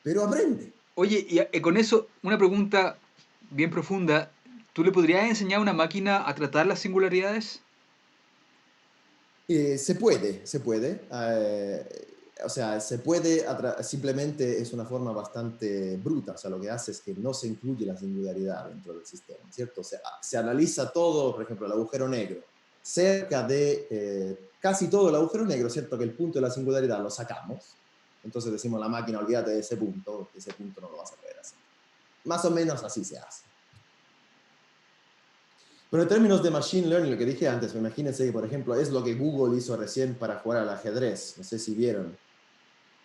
pero aprende. oye, y con eso, una pregunta bien profunda, ¿tú le podrías enseñar a una máquina a tratar las singularidades? Se puede, se puede. O sea, se puede, simplemente es una forma bastante bruta. O sea, lo que hace es que no se incluye la singularidad dentro del sistema, ¿cierto? Se analiza todo, por ejemplo, el agujero negro. Cerca de casi todo el agujero negro, ¿cierto? Que el punto de la singularidad lo sacamos. Entonces decimos a la máquina, olvídate de ese punto no lo vas a poder hacer. Más o menos así se hace. Pero en términos de machine learning, lo que dije antes, imagínense que, por ejemplo, es lo que Google hizo recién para jugar al ajedrez. No sé si vieron.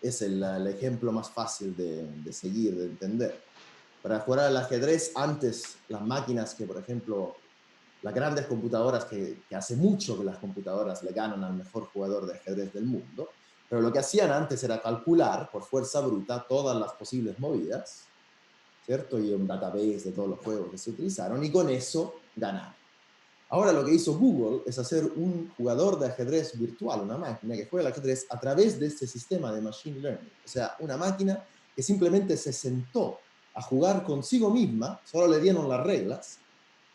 Es el ejemplo más fácil de seguir, de entender. Para jugar al ajedrez, antes las máquinas que, por ejemplo, las grandes computadoras que hace mucho que las computadoras le ganan al mejor jugador de ajedrez del mundo, pero lo que hacían antes era calcular por fuerza bruta todas las posibles movidas, ¿cierto? Y un database de todos los juegos que se utilizaron, y con eso ganar. Ahora lo que hizo Google es hacer un jugador de ajedrez virtual, una máquina que juega al ajedrez a través de este sistema de machine learning. O sea, una máquina que simplemente se sentó a jugar consigo misma, solo le dieron las reglas,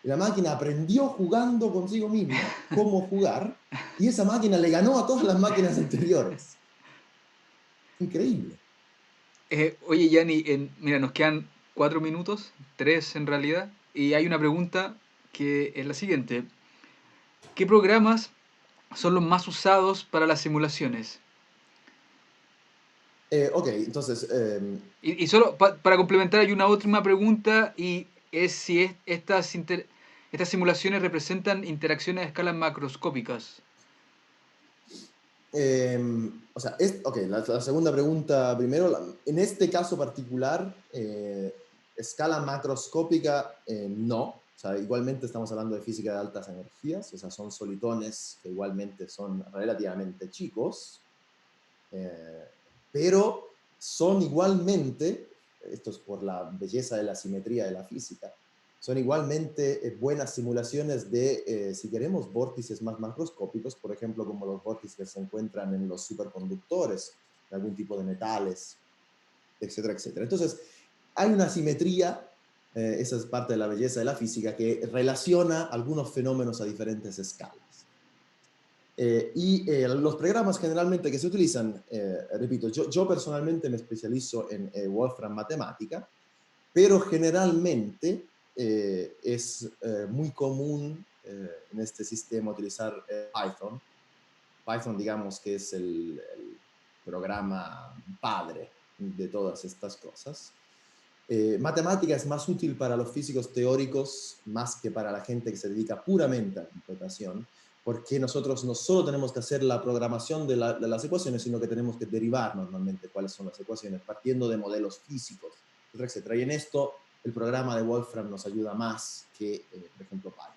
y la máquina aprendió jugando consigo misma cómo jugar, y esa máquina le ganó a todas las máquinas anteriores. Increíble. Oye, Yanni, mira, nos quedan 4 minutos, 3 en realidad, y hay una pregunta que es la siguiente. ¿Qué programas son los más usados para las simulaciones? Ok, entonces, Y solo para complementar hay una última pregunta y es si estas simulaciones representan interacciones a escalas macroscópicas. o sea, ok, la segunda pregunta primero. En este caso particular, escala macroscópica, no. O sea, igualmente estamos hablando de física de altas energías, o sea, son solitones que igualmente son relativamente chicos, eh, pero son igualmente, esto es por la belleza de la simetría de la física, son igualmente buenas simulaciones de, si queremos, vórtices más macroscópicos, por ejemplo, como los vórtices que se encuentran en los superconductores de algún tipo de metales, etcétera, etcétera. Entonces, hay una simetría, esa es parte de la belleza de la física, que relaciona algunos fenómenos a diferentes escalas. Los programas generalmente que se utilizan, repito, yo personalmente me especializo en Wolfram Matemática, pero generalmente es muy común en este sistema utilizar Python. Python, digamos que es el programa padre de todas estas cosas. Matemática es más útil para los físicos teóricos más que para la gente que se dedica puramente a la computación, porque nosotros no solo tenemos que hacer la programación de las ecuaciones, sino que tenemos que derivar normalmente cuáles son las ecuaciones, partiendo de modelos físicos, etcétera, etcétera. Y en esto el programa de Wolfram nos ayuda más que, por ejemplo, Python.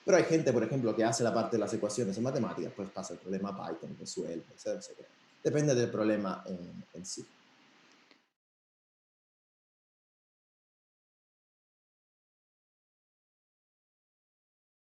Pero hay gente, por ejemplo, que hace la parte de las ecuaciones en matemáticas, pues pasa el problema a Python, resuelve, etcétera, etcétera. Depende del problema en sí.